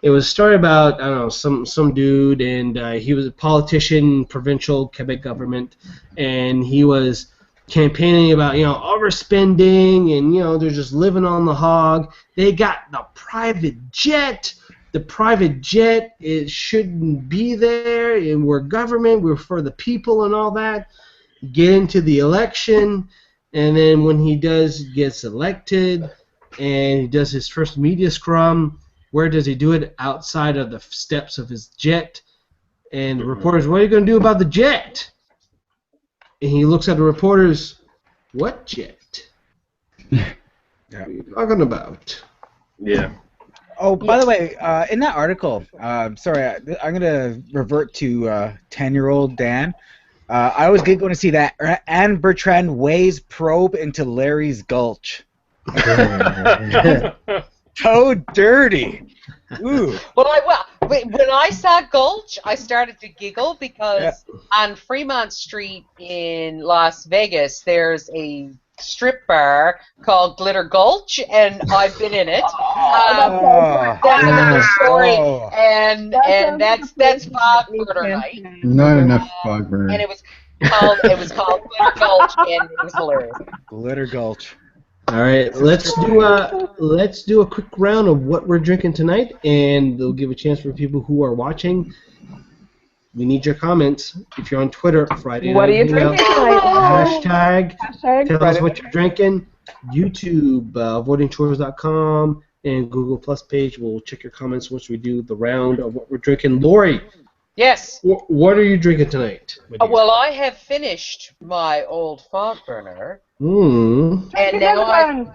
It was a story about, I don't know, some dude, and he was a politician, provincial Quebec government, and he was campaigning about, overspending, and, they're just living on the hog. They got the private jet. The private jet, it shouldn't be there, and we're government, we're for the people and all that. Get into the election, and then when he gets elected, and he does his first media scrum, where does he do it? Outside of the steps of his jet. And the reporters, what are you going to do about the jet? And he looks at the reporters, what jet? What are you talking about?
Yeah.
Oh, by the way, in that article, sorry, I'm going to revert to 10-year-old Dan. I was going to see that Anne Bertrand weighs probe into Larry's Gulch. So dirty. Ooh.
Well, when I saw Gulch, I started to giggle because on Fremont Street in Las Vegas, there's a strip bar called Glitter Gulch, and I've been in it. That's another story, and that's fog burner night.
Not enough fog burner.
And it was called Glitter Gulch, and it was hilarious.
Glitter Gulch.
All right, let's do a quick round of what we're drinking tonight, and they'll give a chance for people who are watching. We need your comments. If you're on Twitter, Friday
what
Night
are you drinking?
Hashtag tell us what
Friday.
you're drinking. YouTube, votingchores.com, and Google Plus page. We'll check your comments once we do the round of what we're drinking. Lori,
Yes.
what are you drinking tonight?
Well, I have finished my old fog burner.
Mm.
And now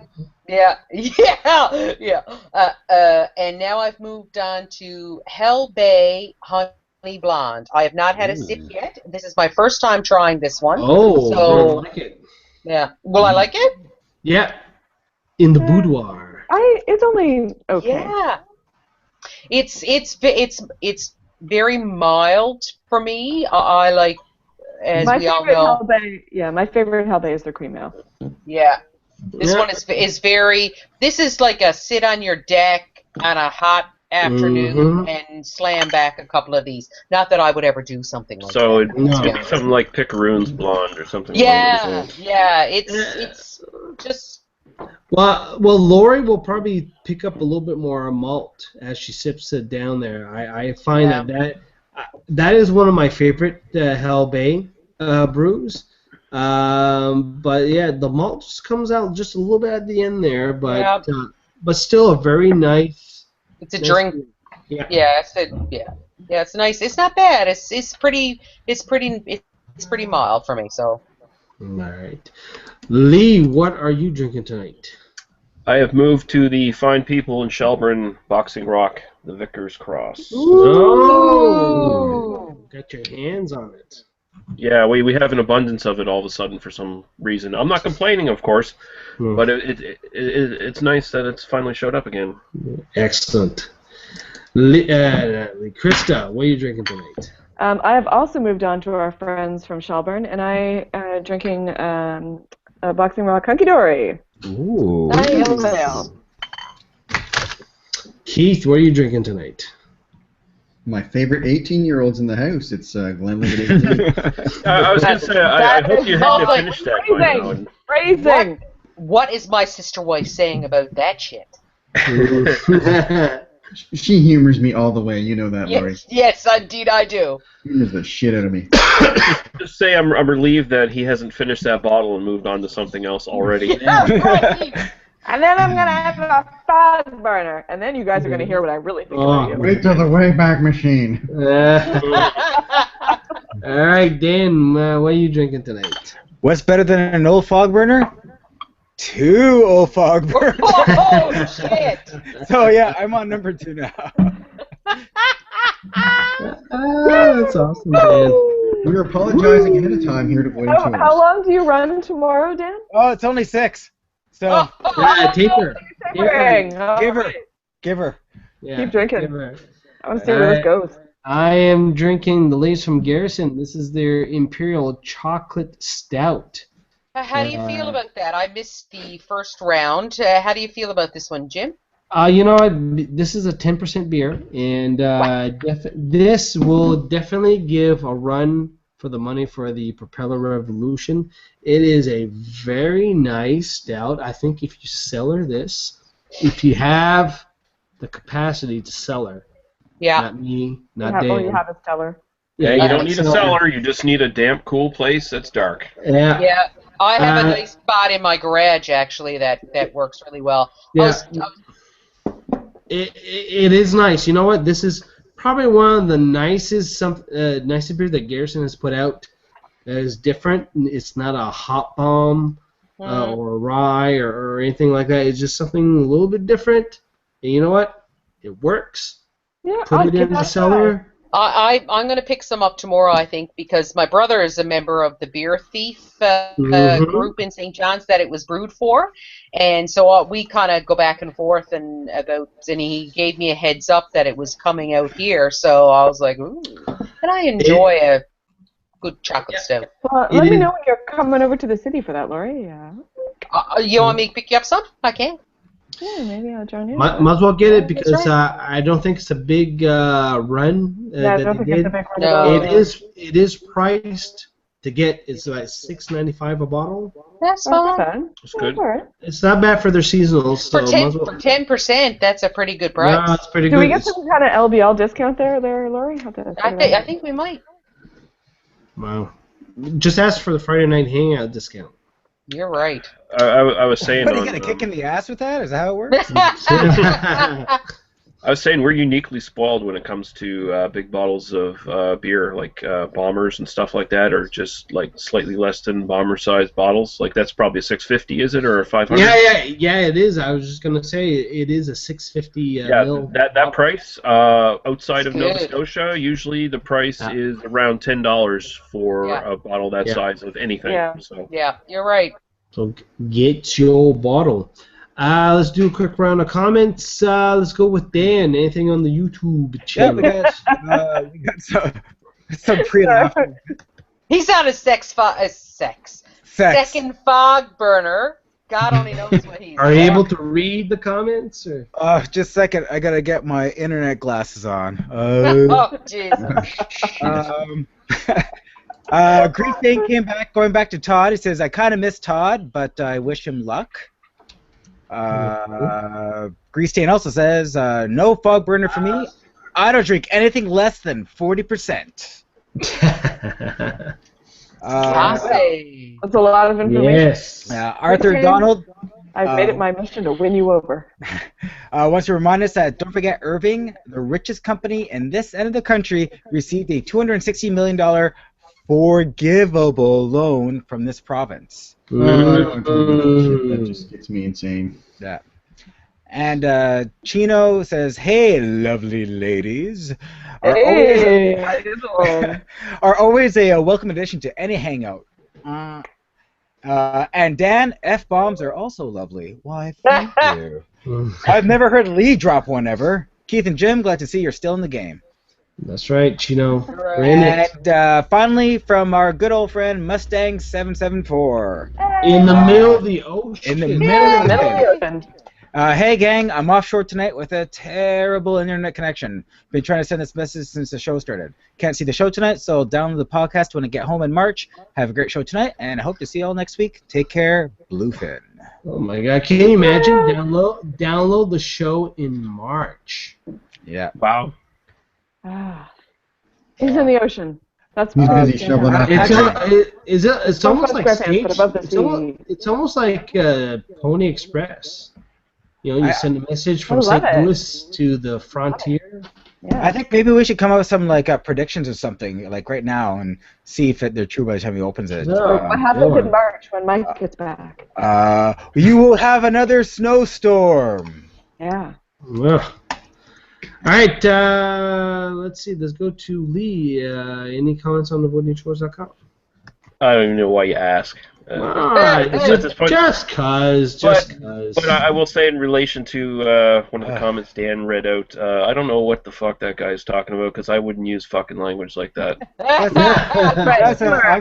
and now I've moved on to Hell Bay Honey Blonde. I have not had a sip yet. This is my first time trying this one.
Oh,
so
I like it.
yeah. Will I like it?
Yeah, in the boudoir.
It's only okay.
Yeah. It's very mild for me. I like, as we all know.
My favorite Hell Bay is the cream ale.
Yeah. This one is very. This is like a sit on your deck on a hot afternoon and slam back a couple of these. Not that I would ever do something like
so
that.
So it'd be something like Picaroon's Blonde or something.
Yeah, yeah. It's just.
Well, Lori will probably pick up a little bit more malt as she sips it down there. I find that is one of my favorite Hell Bay. brews. But yeah, the malt just comes out just a little bit at the end there, but still a very nice.
It's a
nice
drink.
beer. Yeah.
Yeah, it's nice. It's not bad. It's pretty mild for me. So.
All right, Lee, what are you drinking tonight?
I have moved to the fine people in Shelburne Boxing Rock, the Vickers Cross.
Oh, got your hands on it.
Yeah, we have an abundance of it all of a sudden for some reason. I'm not complaining, of course, but it's nice that it's finally showed up again.
Excellent. Krista, what are you drinking tonight?
I have also moved on to our friends from Shelburne, and I am drinking a Boxing Rock Hunky Dory.
Ooh.
Ale.
Keith, what are you drinking tonight?
My favorite 18-year-olds in the house. It's Glenlivet 18.
I was going to say, I hope you hadn't finished that by now.
Phrasing.
What is my sister wife saying about that shit?
She humors me all the way. You know that, Lori.
Yes, indeed I do.
Humors the shit out of me.
Just say I'm relieved that he hasn't finished that bottle and moved on to something else already.
And then I'm going to have a fog burner. And then you guys are going to hear what I really think about you.
Wait till the Wayback machine.
All right, Dan, what are you drinking tonight?
What's better than an old fog burner? 2 old fog burners.
Oh, shit.
So, yeah, I'm on number 2 now.
That's awesome, Dan.
We're apologizing ahead of time here to Voiding Tours.
How long do you run tomorrow, Dan?
Oh, it's only 6. So,
Taper.
give her.
Yeah,
Keep drinking.
give her.
I want to see where this goes.
I am drinking the latest from Garrison. This is their Imperial Chocolate Stout.
How do you feel about that? I missed the first round. How do you feel about this one, Jim?
You know what? This is a 10% beer, and this will definitely give a run for the money for the Propeller Revolution. It is a very nice stout. I think if you cellar this, if you have the capacity to cellar, not me, not Dan.
Oh, you have a cellar.
Yeah, you don't need a cellar. You just need a damp, cool place that's dark.
Yeah.
Yeah, I have a nice spot in my garage actually that works really well.
Yeah. It is nice. You know what? This is probably one of the nicest beers that Garrison has put out that is different. It's not a hop bomb or rye or anything like that. It's just something a little bit different. And you know what? It works.
Yeah,
Put it in the cellar.
I'm going to pick some up tomorrow, I think, because my brother is a member of the Beer Thief group in St. John's that it was brewed for, and so we kind of go back and forth and he gave me a heads up that it was coming out here, so I was like, ooh, and I enjoy a good chocolate stout.
Well, let me know when you're coming over to the city for that, Lori. Yeah.
You want me to pick you up some? I can.
Yeah, maybe I'll join you.
Might as well get it because I don't think it's a big run.
Yeah, I don't think it's a big run.
It is priced to get. It's like $6.95 a bottle.
That's fine.
It's good.
Right.
It's not bad for their seasonals. So
for 10%, that's a pretty good price.
Yeah, it's pretty
Do
good.
we get some kind of LBL discount there, Lori?
I think we might.
Wow. Just ask for the Friday night hangout discount.
You're right.
I was saying.
What, are you going to kick in the ass with that? Is that how it works?
I was saying we're uniquely spoiled when it comes to big bottles of beer, like bombers and stuff like that, or just like slightly less than bomber-sized bottles. Like that's probably a 650, is it, or a 500?
Yeah, it is. I was just gonna say it is a 650. Mil
that price outside of Nova Scotia, usually the price is around $10 for a bottle that size of anything.
Yeah.
So.
Yeah, you're right.
So get your bottle. Let's do a quick round of comments. Let's go with Dan. Anything on the YouTube channel?
Yeah, we got some pre-laughter.
He's on a second fog burner. God only knows what he's.
Are you able to read the comments? Or?
Just a second. I gotta get my internet glasses on.
Oh, jeez.
Green Stain came back. Going back to Todd, he says, "I kind of miss Todd, but I wish him luck." Greastain also says, no fog burner for me. I don't drink anything less than 40%.
Hey.
That's a lot of information.
Yes.
Arthur
Okay.
Donald
I've made it my mission to win you over.
wants to remind us that don't forget Irving, the richest company in this end of the country, received a $260 million forgivable loan from this province.
Oh, I don't want to talk about that shit. That just gets me insane.
Yeah. And Chino says, "Hey, lovely ladies, are always a welcome addition to any hangout." And Dan, F-bombs are also lovely. Why, thank you. I've never heard Lee drop one ever. Keith and Jim, glad to see you're still in the game.
That's right, Chino. We're in it.
And finally, from our good old friend Mustang 774.
In the middle of the ocean.
In the middle of the
Middle
ocean.
open.
Hey gang, I'm offshore tonight with a terrible internet connection. Been trying to send this message since the show started. Can't see the show tonight, so I'll download the podcast when I get home in March. Have a great show tonight, and I hope to see you all next week. Take care, Bluefin.
Oh my God! Can you imagine? Download the show in March.
Yeah.
Wow.
He's in the ocean. That's
He's busy shoveling out.
It's almost like
SquarePants, but above the sea.
it's almost like Pony Express. You know, you send a message from
I love
St.
it.
Louis to the frontier.
Yeah.
I think maybe we should come up with some predictions or something like right now and see if they're true by the time he opens it.
No.
What happens in March when Mike gets back?
You will have another snowstorm.
Yeah.
Well. All right, let's see. Let's go to Lee. Any comments on thevoidnewchores.com?
I don't even know why you ask.
Just cause.
But I will say in relation to one of the comments Dan read out, I don't know what the fuck that guy's talking about because I wouldn't use fucking language like that.
I'm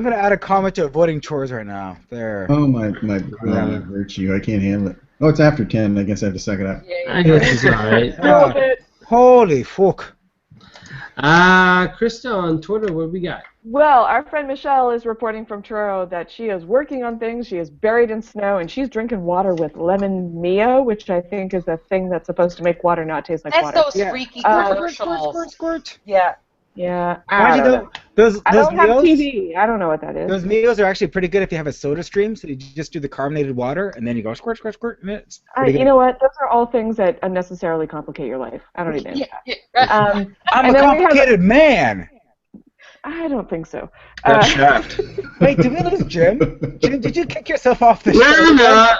going to add a comment to avoiding chores right now. There.
Oh, my virtue. I can't handle it. Oh, it's after 10. I guess I have to suck it up.
I guess it's all right.
Holy fuck.
Krista on Twitter, what we got?
Well, our friend Michelle is reporting from Truro that she is working on things. She is buried in snow, and she's drinking water with lemon Mio, which I think is a thing that's supposed to make water not taste like water.
That's those freaky commercials.
Squirt.
Yeah. Yeah.
I don't
have TV. I don't know what that is.
Those meals are actually pretty good if you have a soda stream, so you just do the carbonated water, and then you go squirt, squirt, squirt. And it's
you know what? Those are all things that unnecessarily complicate your life. I don't even.
I'm a complicated man.
I don't think so.
That's Shaft.
Wait, did we lose Jim? Jim, did you kick yourself off the show?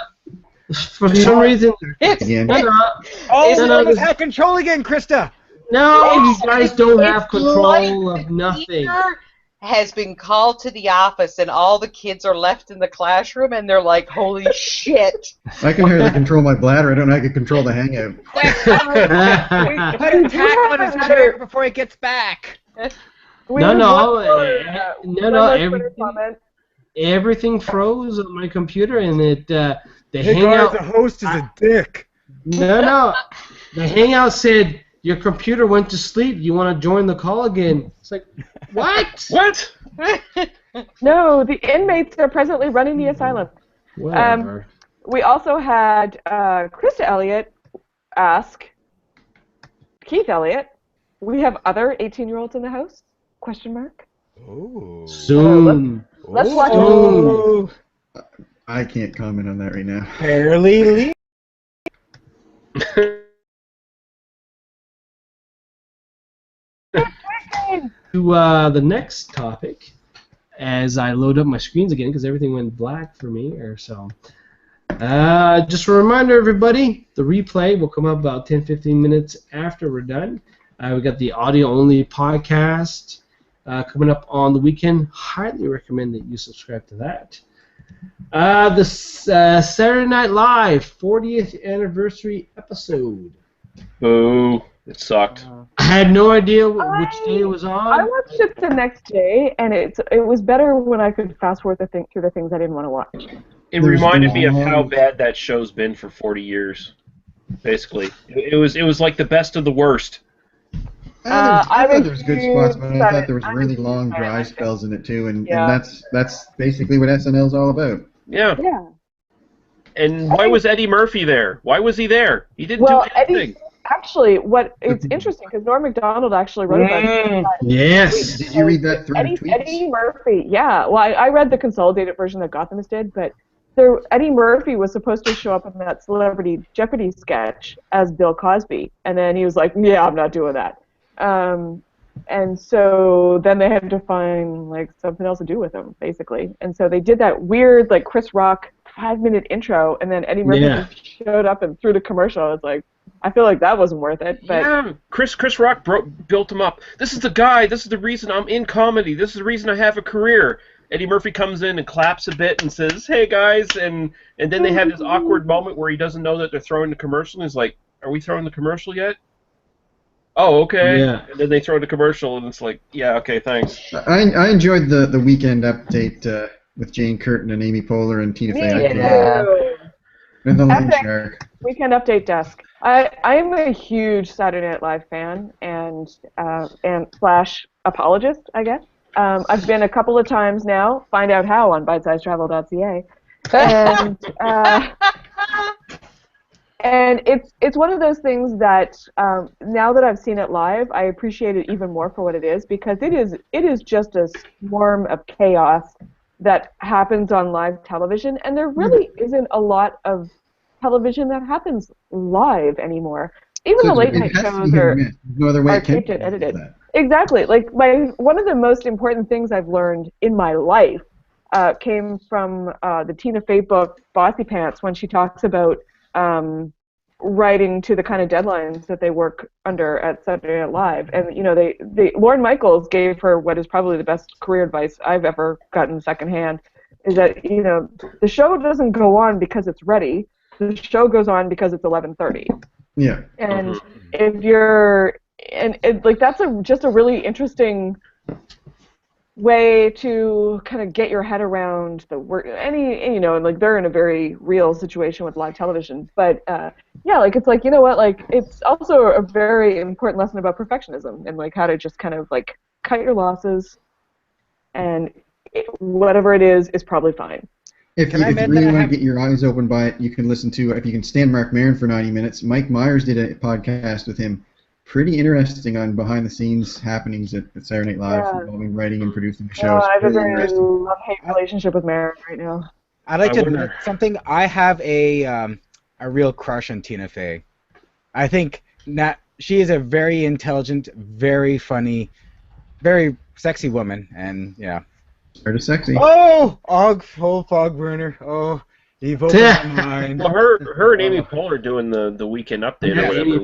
For some reason.
You have control again, Krista.
No, you guys don't have control of nothing.
Teacher has been called to the office, and all the kids are left in the classroom, and they're like, "Holy shit!"
I can hardly control my bladder. I don't know how I can control the hangout.
Put a tackle on his chair before he gets back.
Everything froze on my computer, and the
Hey
hangout.
guys, the host is a dick.
No, the hangout said your computer went to sleep. You want to join the call again? It's like, what?
What?
No, the inmates are presently running the asylum.
Whatever.
We also had Krista Elliott ask Keith Elliott, we have other 18-year-olds in the house? Question mark.
Ooh.
Soon.
Let's watch
Ooh.
I can't comment on that right now.
Barely leave.
To the next topic, as I load up my screens again because everything went black for me or so. Just a reminder, everybody, the replay will come up about 10-15 minutes after we're done. We got the audio-only podcast coming up on the weekend. Highly recommend that you subscribe to that. The Saturday Night Live 40th anniversary episode.
Boo. It sucked.
I had no idea which day it was on.
I watched it the next day, and it was better when I could fast forward through the things I didn't want to watch.
It reminded me of how bad that show's been for 40 years. Basically, it was like the best of the worst.
I thought there was good spots, but I thought there was really long dry spells in it too, and that's basically what SNL's all about.
Yeah.
Yeah.
And why was Eddie Murphy there? Why was he there? He didn't do anything.
Actually, it's interesting because Norm Macdonald actually wrote about it.
Yes.
Did you read that thread of tweets?
Eddie Murphy, yeah. Well, I read the consolidated version that Gothamist did, but Eddie Murphy was supposed to show up in that Celebrity Jeopardy sketch as Bill Cosby, and then he was like, "Yeah, I'm not doing that." And so then they had to find like something else to do with him, basically. And so they did that weird like Chris Rock 5-minute intro, and then Eddie Murphy just showed up and threw the commercial. I was like, I feel like that wasn't worth it. But
yeah, Chris Rock built him up. This is the guy. This is the reason I'm in comedy. This is the reason I have a career. Eddie Murphy comes in and claps a bit and says, "Hey guys," and then they have this awkward moment where he doesn't know that they're throwing the commercial. And he's like, "Are we throwing the commercial yet?" Oh, okay.
Yeah.
And then they throw the commercial, and it's like, yeah, okay, thanks.
I enjoyed the weekend update with Jane Curtin and Amy Poehler and Tina Fey. And the Loon Shark.
Weekend update desk. I am a huge Saturday Night Live fan and slash apologist, I guess. I've been a couple of times now. Find out how on bitesizetravel.ca. And it's one of those things that now that I've seen it live, I appreciate it even more for what it is, because it is just a swarm of chaos that happens on live television, and there really isn't a lot of television that happens live anymore. Even the late night shows are taped and edited. Exactly. Like one of the most important things I've learned in my life came from the Tina Fey book Bossy Pants, when she talks about writing to the kind of deadlines that they work under at Saturday Night Live. And, you know, Lorne Michaels gave her what is probably the best career advice I've ever gotten secondhand, is that, you know, the show doesn't go on because it's ready. The show goes on because it's 11:30.
Yeah.
And if you're, like, that's just a really interesting way to kind of get your head around the work. You know, and like they're in a very real situation with live television, but yeah, like it's like, you know what, like it's also a very important lesson about perfectionism and like how to just kind of like cut your losses, and whatever it is probably fine.
If you really want to get your eyes opened by it, you can listen to, if you can stand Mark Maron for 90 minutes, Mike Myers did a podcast with him. Pretty interesting on behind-the-scenes happenings at Saturday Night Live, involving writing and producing the show.
I have a very love-hate relationship with Maron right now.
I'd like to admit something. I have a real crush on Tina Fey. I think she is a very intelligent, very funny, very sexy woman, and yeah.
Very sexy.
Oh, fog burner. Oh, you've opened my mind.
Well, her and Amy Poehler doing the weekend update or whatever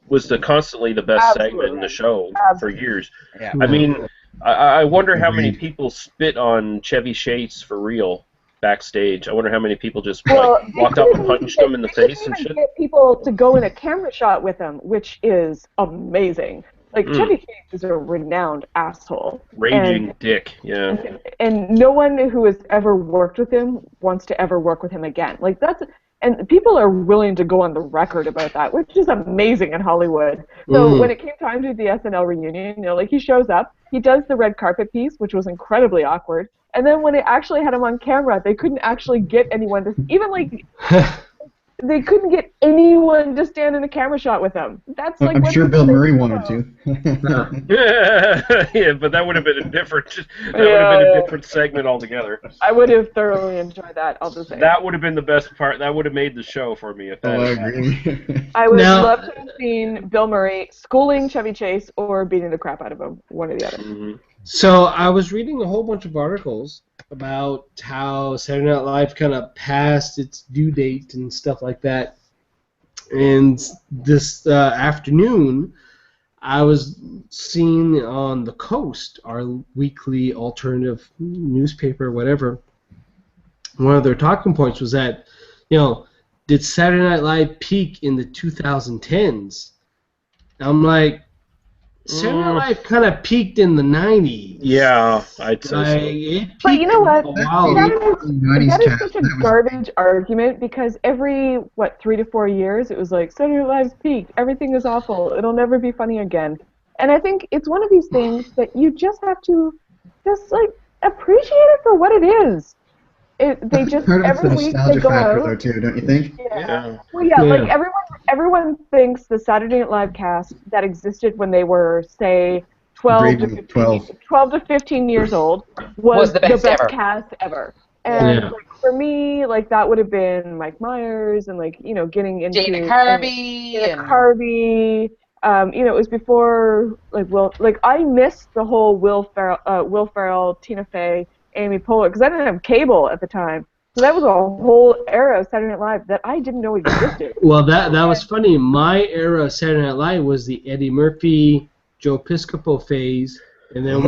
was constantly the best segment in the show for years. Yeah. I mean, I wonder how many people spit on Chevy Chase for real backstage. I wonder how many people just walked up and punched him in the face and shit.
Get people to go in a camera shot with him, which is amazing. Like, Chevy Chase is a renowned asshole.
Raging dick, yeah.
And no one who has ever worked with him wants to ever work with him again. Like, and people are willing to go on the record about that, which is amazing in Hollywood. So when it came time to the SNL reunion, you know, like, he shows up, he does the red carpet piece, which was incredibly awkward, and then when they actually had him on camera, they couldn't actually get anyone to, even, like... They couldn't get anyone to stand in a camera shot with them. That's like.
I'm sure Bill Murray wanted to.
Yeah, but that would have been a different. That would have been a different segment altogether.
I would have thoroughly enjoyed that. I'll just say.
That would have been the best part. That would have made the show for me. If that
I agree.
I would love to have seen Bill Murray schooling Chevy Chase or beating the crap out of him, one or the other.
Mm-hmm.
So I was reading a whole bunch of articles about how Saturday Night Live kind of passed its due date and stuff like that. And this afternoon, I was seeing on The Coast, our weekly alternative newspaper, whatever, one of their talking points was that, you know, did Saturday Night Live peak in the 2010s? And I'm like, Saturday Night Live kind of peaked in the 90s.
Yeah, I'd say so.
But you know what? That is such a garbage argument, because every, 3 to 4 years, it was like, Saturday Night Live's peaked. Everything is awful. It'll never be funny again. And I think it's one of these things that you just have to like, appreciate it for what it is. They just, every week they go out.
Though, too, don't you think?
Yeah. Well, yeah, like everyone everyone thinks the Saturday Night Live cast that existed when they were, say, 12 to 15 years old was
the best ever.
cast ever. And like, for me, like that would have been Mike Myers and like getting into
Dana Carvey.
It was before like I missed the whole Will Ferrell, Tina Fey, Amy Poehler because I didn't have cable at the time. So that was a whole era of Saturday Night Live that I didn't know existed.
Well, that was funny. My era of Saturday Night Live was the Eddie Murphy, Joe Piscopo phase, and then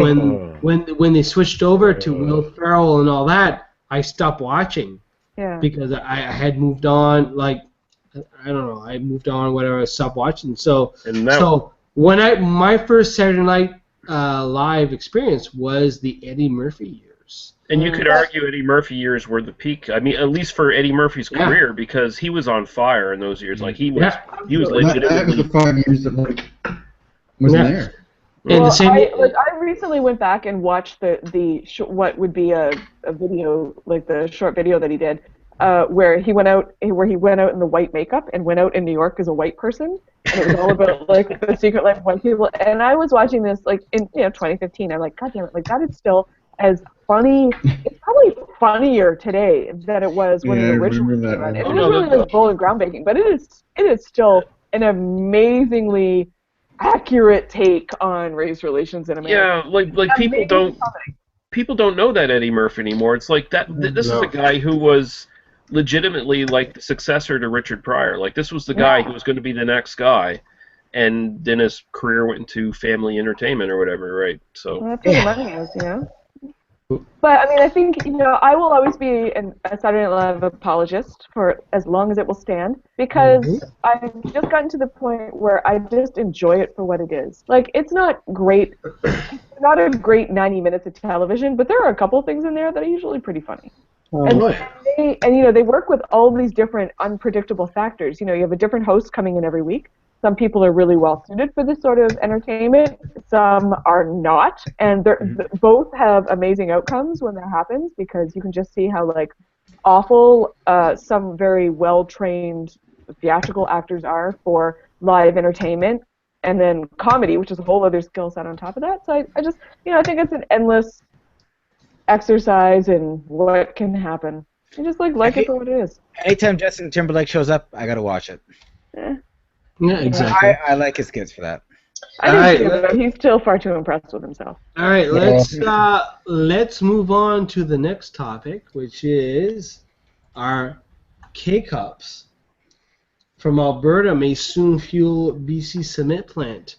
when they switched over to Will Ferrell and all that, I stopped watching. Yeah. Because I had moved on. Like I don't know, I moved on. Whatever, I stopped watching. So when my first Saturday Night Live experience was the Eddie Murphy years.
And you could argue Eddie Murphy years were the peak. I mean, at least for Eddie Murphy's career, because he was on fire in those years. Like he was legitimately.
That was the 5 years that wasn't there.
And
I recently went back and watched what would be a video, like the short video that he did, where he went out in the white makeup and went out in New York as a white person, and it was all about like the secret life of white people. And I was watching this like in 2015. I'm like, God damn it, like that is still as funny. It's probably funnier today than it was when it originally came out. It is really like bold and groundbreaking, but it is still an amazingly accurate take on race relations in America.
Yeah, like people don't know that Eddie Murphy anymore. It's like that. This is a guy who was legitimately like the successor to Richard Pryor. Like this was the guy who was going to be the next guy, and then his career went into family entertainment or whatever, right? So
that's what money is, But I mean, I think I will always be a Saturday Night Live apologist for as long as it will stand, because I've just gotten to the point where I just enjoy it for what it is. Like, it's not great, not a great 90 minutes of television, but there are a couple things in there that are usually pretty funny. They work with all these different unpredictable factors. You have a different host coming in every week. Some people are really well suited for this sort of entertainment. Some are not, and both have amazing outcomes when that happens, because you can just see how like awful some very well trained theatrical actors are for live entertainment, and then comedy, which is a whole other skill set on top of that. So I just I think it's an endless exercise in what can happen. I just like it for what it is.
Anytime Justin Timberlake shows up, I gotta watch it.
Yeah, exactly.
I like his skits for that.
He's still far too impressed with himself.
All right, let's move on to the next topic, which is our K-Cups from Alberta may soon fuel BC cement plant.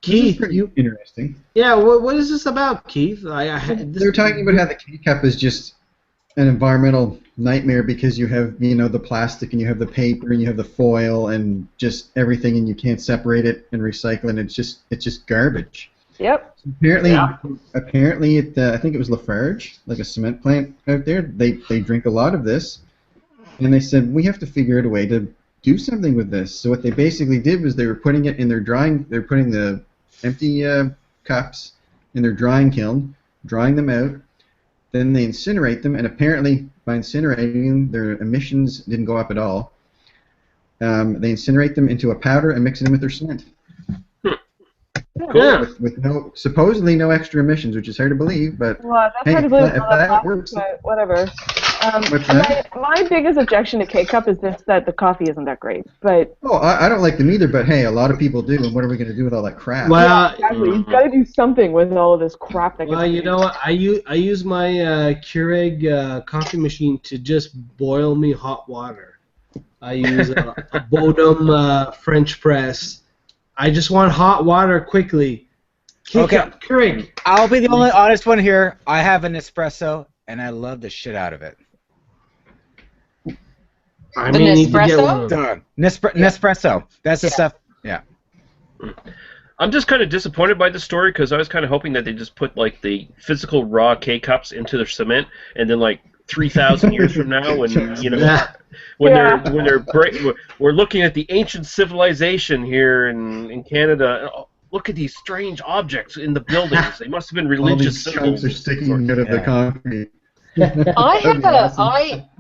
Keith,
interesting.
Yeah, what is this about, Keith?
They're talking about how the K-Cup is just an environmental nightmare because you have the plastic and you have the paper and you have the foil and just everything, and you can't separate it and recycle it. It's just garbage.
Yep.
So apparently I think it was Lafarge, like a cement plant out there. They drink a lot of this, and they said we have to figure out a way to do something with this. So what they basically did was they were putting it in their drying. They're putting the empty cups in their drying kiln, drying them out. Then they incinerate them, and apparently by incinerating them, their emissions didn't go up at all. They incinerate them into a powder and mix it in with their cement.
Cool.
With supposedly no extra emissions, which is hard to believe, but
if that works, whatever. My biggest objection to K-Cup is that the coffee isn't that great. But
I don't like them either. But hey, a lot of people do, and what are we going to do with all that crap?
Well,
exactly. You've got to do something with all of this crap.
You know what? I use my Keurig coffee machine to just boil me hot water. I use a Bodum French press. I just want hot water quickly. Keurig.
I'll be the only honest one here. I have an espresso, and I love the shit out of it.
I need to get one.
Done. Nespresso. That's the stuff. Yeah.
I'm just kind of disappointed by the story, because I was kind of hoping that they just put like the physical raw K-cups into their cement, and then like 3,000 years from now, when we're looking at the ancient civilization here in Canada. Look at these strange objects in the buildings. They must have been religious symbols.
All these chunks are sticking out of the concrete.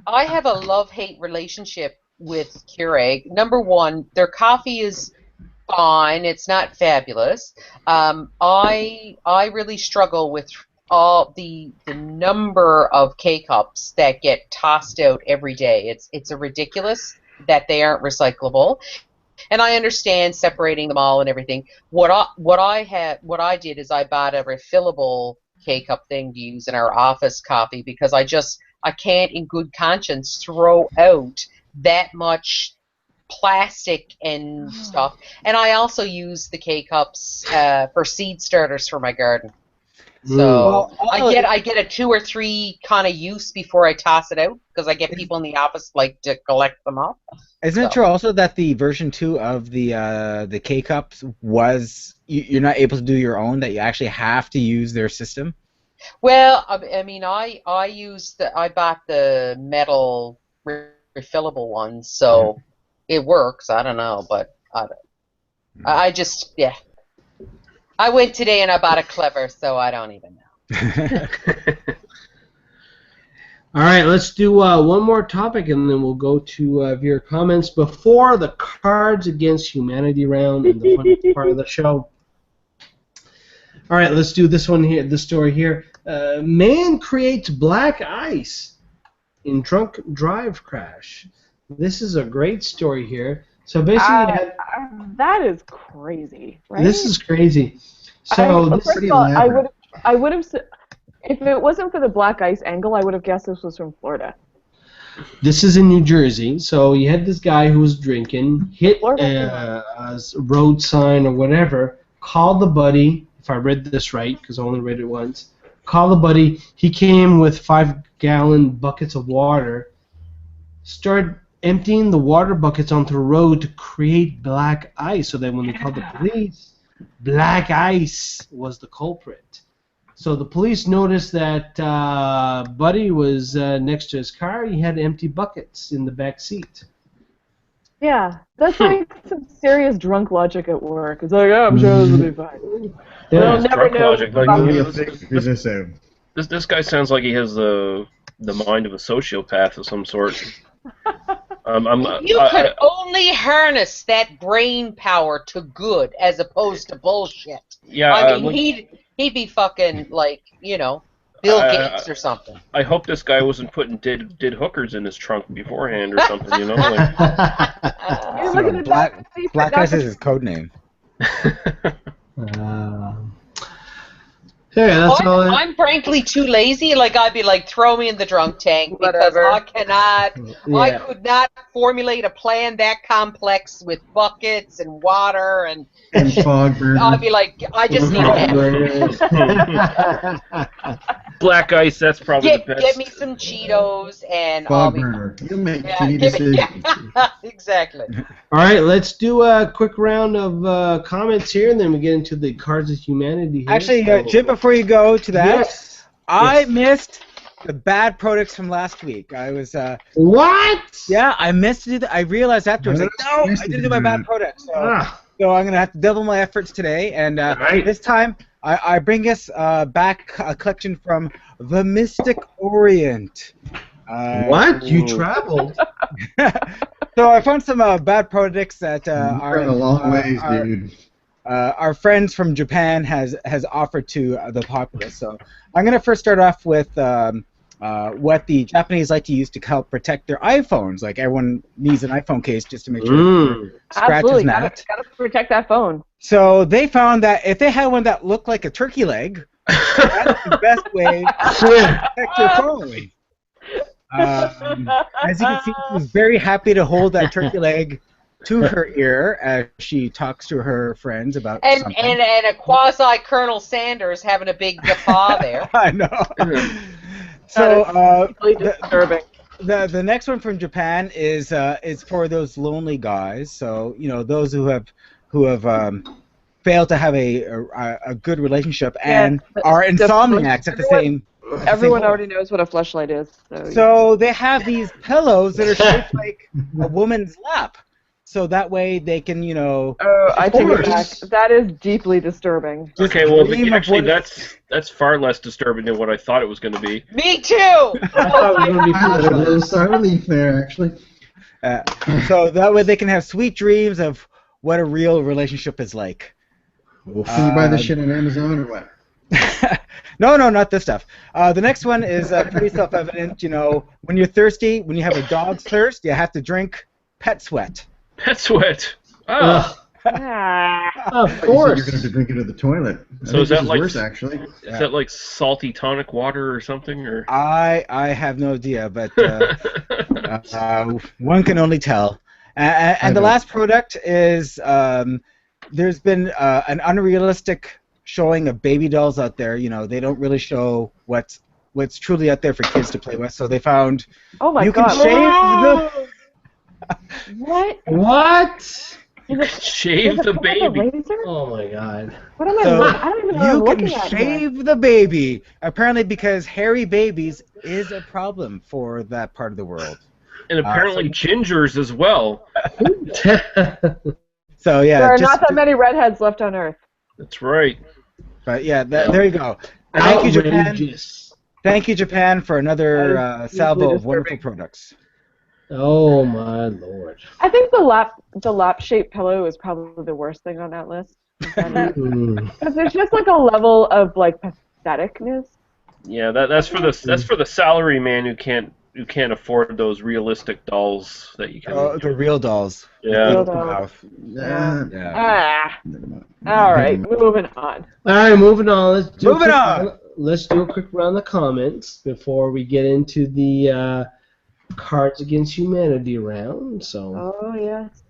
I have a love-hate relationship with Keurig. Number one, their coffee is fine. It's not fabulous. I really struggle with all the number of K-cups that get tossed out every day. It's a ridiculous that they aren't recyclable. And I understand separating them all and everything. What I did is I bought a refillable K-cup thing to use in our office coffee because I can't in good conscience throw out that much plastic and stuff. And I also use the K-cups for seed starters for my garden. So I get a 2 or 3 kind of use before I toss it out because I get people in the office like to collect them up.
Isn't it true also that the version 2 of the K-cups was you're not able to do your own, that you actually have to use their system?
Well, I mean, I bought the metal refillable ones, so it works. I don't know, but I just I went today and I bought a Clever, so I don't even know.
All right, let's do one more topic, and then we'll go to viewer comments before the Cards Against Humanity round and the fun part of the show. All right, let's do this one here. This story here: man creates black ice in drunk drive crash. This is a great story here. So basically,
that is crazy, right?
This is crazy. So
first of all, I would have. If it wasn't for the black ice angle, I would have guessed this was from Florida.
This is in New Jersey. So you had this guy who was drinking, hit a road sign or whatever, called the buddy, if I read this right, because I only read it once, called the buddy. He came with 5-gallon buckets of water, started emptying the water buckets onto the road to create black ice, so that when they called the police, black ice was the culprit. So the police noticed that Buddy was next to his car. He had empty buckets in the back seat.
Yeah, that's like some serious drunk logic at work. It's like, oh, I'm sure this will be fine.
Yeah,
They'll never know.
Logic. This guy sounds like he has the mind of a sociopath of some sort.
You could only harness that brain power to good as opposed to bullshit.
Yeah,
I mean, he'd be fucking like, Bill Gates or something.
I hope this guy wasn't putting dead hookers in his trunk beforehand or something, Like,
Black Ice is his code name.
Yeah, that's all.
I'm frankly too lazy. Like, I'd be like, throw me in the drunk tank because I could not formulate a plan that complex with buckets and water and
fog burner.
I'd be like, I just need
Black Ice, that's probably the best.
Get me some Cheetos and
fog burner. You make shitty decisions.
Exactly.
All right, let's do a quick round of comments here, and then we get into the Cards of Humanity here.
Actually, Jim, before you go to that, I missed the bad products from last week. I was
what?
Yeah, I missed it. I realized afterwards, like, no, I didn't do my bad products. So I'm gonna have to double my efforts today, and this time I bring us back a collection from the Mystic Orient.
What? You traveled?
So I found some bad products that
are a long ways, dude.
Our friends from Japan has offered to the populace. So I'm going to first start off with what the Japanese like to use to help protect their iPhones. Like, everyone needs an iPhone case just to make sure scratches not.
Gotta protect that phone.
So they found that if they had one that looked like a turkey leg, that's the best way to protect your phone. As you can see, she was very happy to hold that turkey leg to her ear as she talks to her friends about something.
And a quasi Colonel Sanders having a big guffaw there.
I know. So
disturbing.
The next one from Japan is for those lonely guys. So those who have failed to have a good relationship and are insomniacs at the same.
Everyone already knows what a fleshlight is.
So they have these pillows that are shaped like a woman's lap. So that way they can,
Oh, I take it back. That is deeply disturbing.
Okay, well, actually, that's far less disturbing than what I thought it was going to be.
Me too!
I thought it was going to be a little relief there, actually.
So that way they can have sweet dreams of what a real relationship is like.
Can you buy this shit on Amazon or what?
No, not this stuff. The next one is pretty self-evident. You know, when you're thirsty, when you have a dog's thirst, you have to drink pet sweat.
Pet sweat. Oh.
Of
You're
course.
going to have to drink it at the toilet.
So is that like
worse, actually?
Is that like salty tonic water or something? Or
I have no idea, but one can only tell. And the last product is there's been an unrealistic showing of baby dolls out there. You know, they don't really show what's truly out there for kids to play with. So they found
you
can shave
What?
shave the baby.
Oh my god.
What am I?
So
I don't even know what I'm
you can
looking at here.
shave the baby. Apparently, because hairy babies is a problem for that part of the world.
And apparently gingers as well.
So yeah,
There are not that many redheads left on Earth.
That's right.
But yeah, there you go. Thank you, Japan.
Outrageous.
Thank you, Japan, for another salvo of wonderful products.
Oh my lord.
I think the lap shaped pillow is probably the worst thing on that list. Because there's just like a level of like patheticness.
Yeah, that's for the salary man who can't afford those realistic dolls that you can.
Oh, the real dolls.
Yeah.
Real dolls.
Yeah.
All right, moving on.
All right, moving on.
Moving
Let's do a quick round of comments before we get into the Cards Against Humanity round. So.
Oh yes.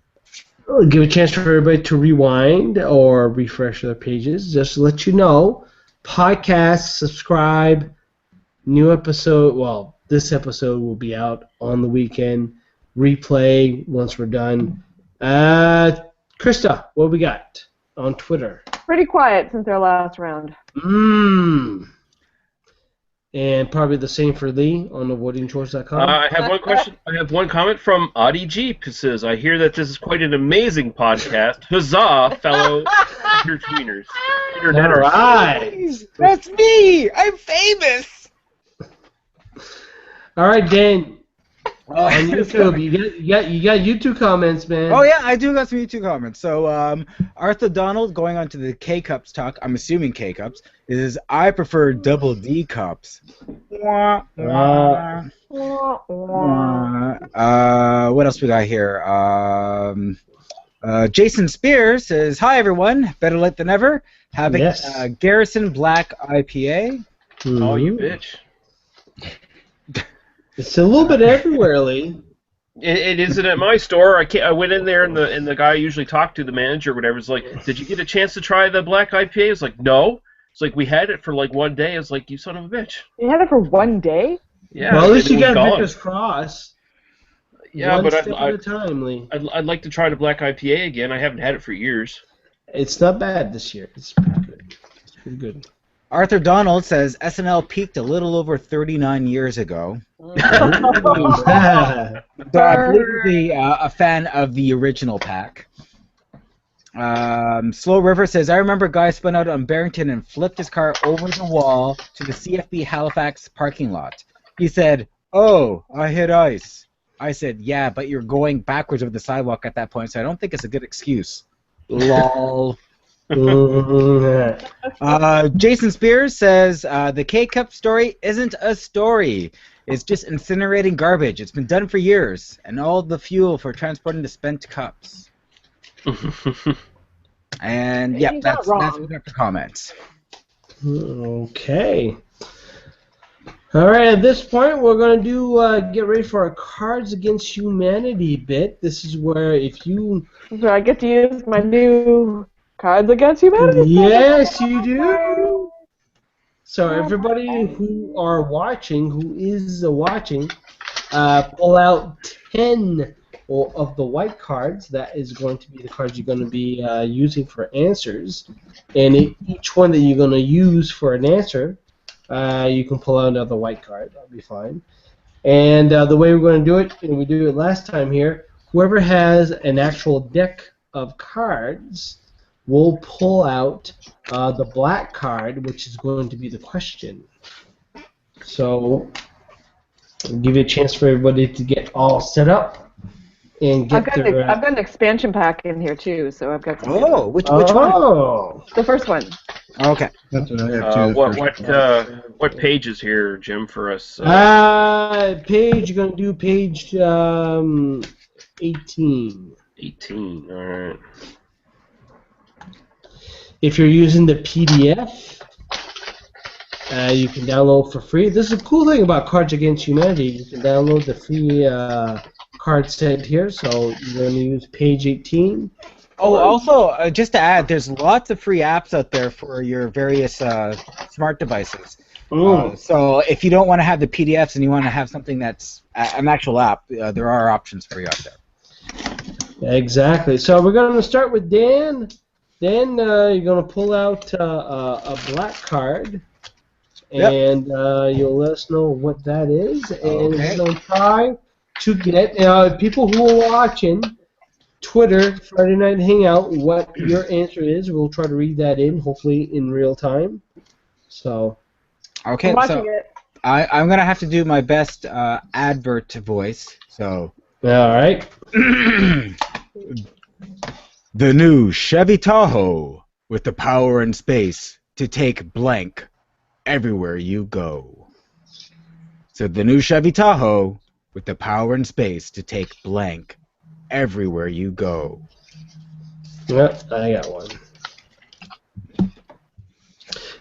I'll give a chance for everybody to rewind or refresh their pages. Just to let you know, podcast, subscribe, new episode. Well, this episode will be out on the weekend. Replay once we're done. Krista, what we got on Twitter?
Pretty quiet since our last round.
And probably the same for Lee on avoidingchores.com.
I have one question. I have one comment from Audie Jeep, who says, "I hear that this is quite an amazing podcast. Huzzah, fellow tweeners."
All right.
That's me. I'm famous.
All right, Dan. On YouTube, you got YouTube comments, man.
Oh yeah, I do got some YouTube comments. So Arthur Donald, going on to the K-Cups talk, I'm assuming K-Cups, is I prefer double D cups. What else we got here? Jason Spears says, "Hi everyone, better late than never. Having Garrison Black IPA."
Oh, you bitch.
It's a little bit everywhere, Lee.
It isn't at my store. I went in there, and the guy I usually talk to, the manager or whatever, is like, "Did you get a chance to try the black IPA?" It's like, "No." It's like, "We had it for like one day." It's like, "You son of a bitch."
You had it for one day?
Yeah.
Well, at least you got Victor's Cross.
Yeah,
one
but
step at a time, Lee.
I'd like to try the black IPA again. I haven't had it for years.
It's not bad this year. It's pretty good. It's pretty good.
Arthur Donald says SNL peaked a little over 39 years ago. So I believe he's a fan of the original pack. Slow River says, "I remember a guy spun out on Barrington and flipped his car over the wall to the CFB Halifax parking lot. He said, 'Oh, I hit ice.' I said, 'Yeah, but you're going backwards over the sidewalk at that point, so I don't think it's a good excuse.'" Lol. Jason Spears says, "The K-Cup story isn't a story. It's just incinerating garbage. It's been done for years, and all the fuel for transporting the spent cups." And yeah, that's what we got for comments.
Okay. All right. At this point, we're going to do get ready for our Cards Against Humanity bit. This is where if you.
So I get to use my new Cards Against Humanity.
Yes, you do. So everybody who are watching, who is watching, pull out 10 of the white cards. That is going to be the cards you're going to be using for answers. And each one that you're going to use for an answer, you can pull out another white card. That'll be fine. And the way we're going to do it, and we did it last time here, whoever has an actual deck of cards will pull out the black card, which is going to be the question. So, I'll give you a chance for everybody to get all set up. and get their.
I've got an expansion pack in here too, so I've got some.
Oh, which one?
Oh.
The first one.
Okay.
That's what I have too.
What page is here, Jim, for us?
Page. You're gonna do page 18.
18. All right.
If you're using the PDF, you can download for free. This is a cool thing about Cards Against Humanity. You can download the free card set here. So you're going to use page 18.
Oh, also, just to add, there's lots of free apps out there for your various smart devices. So if you don't want to have the PDFs and you want to have something that's an actual app, there are options for you out there.
Exactly. So we're going to start with Dan. Dan, you're going to pull out a black card, and you'll let us know what that is. And we're going to try to get people who are watching Twitter, Friday Night Hangout, what your answer is. We'll try to read that in, hopefully in real time. So.
Okay,
I'm watching it.
I'm going to have to do my best advert voice. So.
All right.
The new Chevy Tahoe with the power and space to take blank everywhere you go. So the new Chevy Tahoe with the power and space to take blank everywhere you go.
Yep, I got one.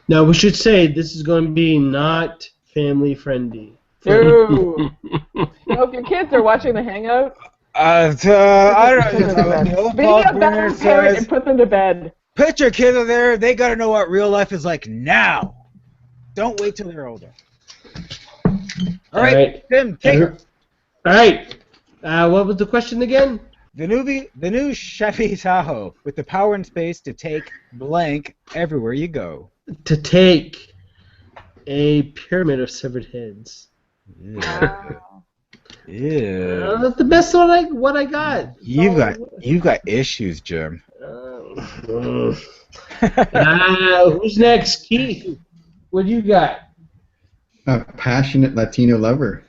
Now we should say this is going to be not family friendly.
No. If your kids are watching the Hangout,
I don't know.
be a better parent and put them to bed.
Put your kids in there. They got to know what real life is like now. Don't wait till they're older. All right, Tim, take it.
All right. What was the question again?
The new Chevy Tahoe with the power and space to take blank everywhere you go.
To take a pyramid of severed heads.
Wow.
Yeah.
That's the best one what I got.
You've got issues, Jim.
Who's next? Keith, what do you got?
A passionate Latino lover.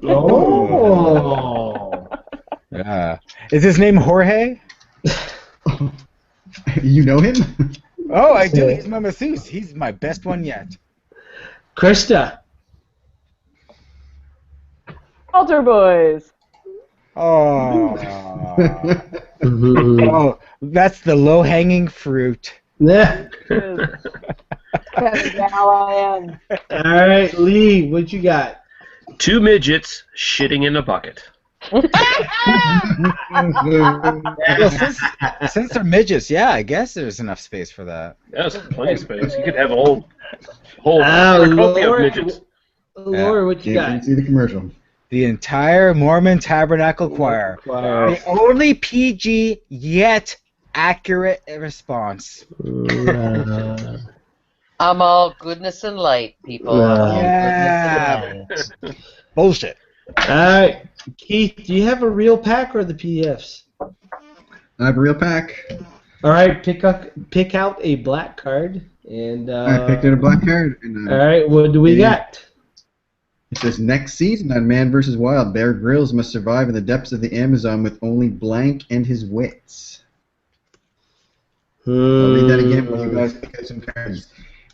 Oh.
Is his name Jorge?
You know him?
Oh, I do. He's my masseuse. He's my best one yet.
Krista.
Altar Boys.
Oh. Oh, that's the low-hanging fruit.
Yeah.
Now I am.
All right, Lee, what you got?
2 midgets shitting in a bucket.
Well, since they're midgets, yeah, I guess there's enough space for that.
Yeah, there's plenty of space. You could have a whole cornucopia of midgets.
Laura, what you got?
Can't see the commercial.
The entire Mormon Tabernacle Choir. The only PG yet accurate response.
I'm all goodness and light, people.
Yeah. Bullshit.
All right, Keith, do you have a real pack or the PDFs?
I have a real pack.
All right, pick out a black card, and
I picked out a black card. And,
all right, what do we got?
It says, next season on Man vs. Wild, Bear Grylls must survive in the depths of the Amazon with only blank and his wits. I'll read that again while you guys pick out some cards.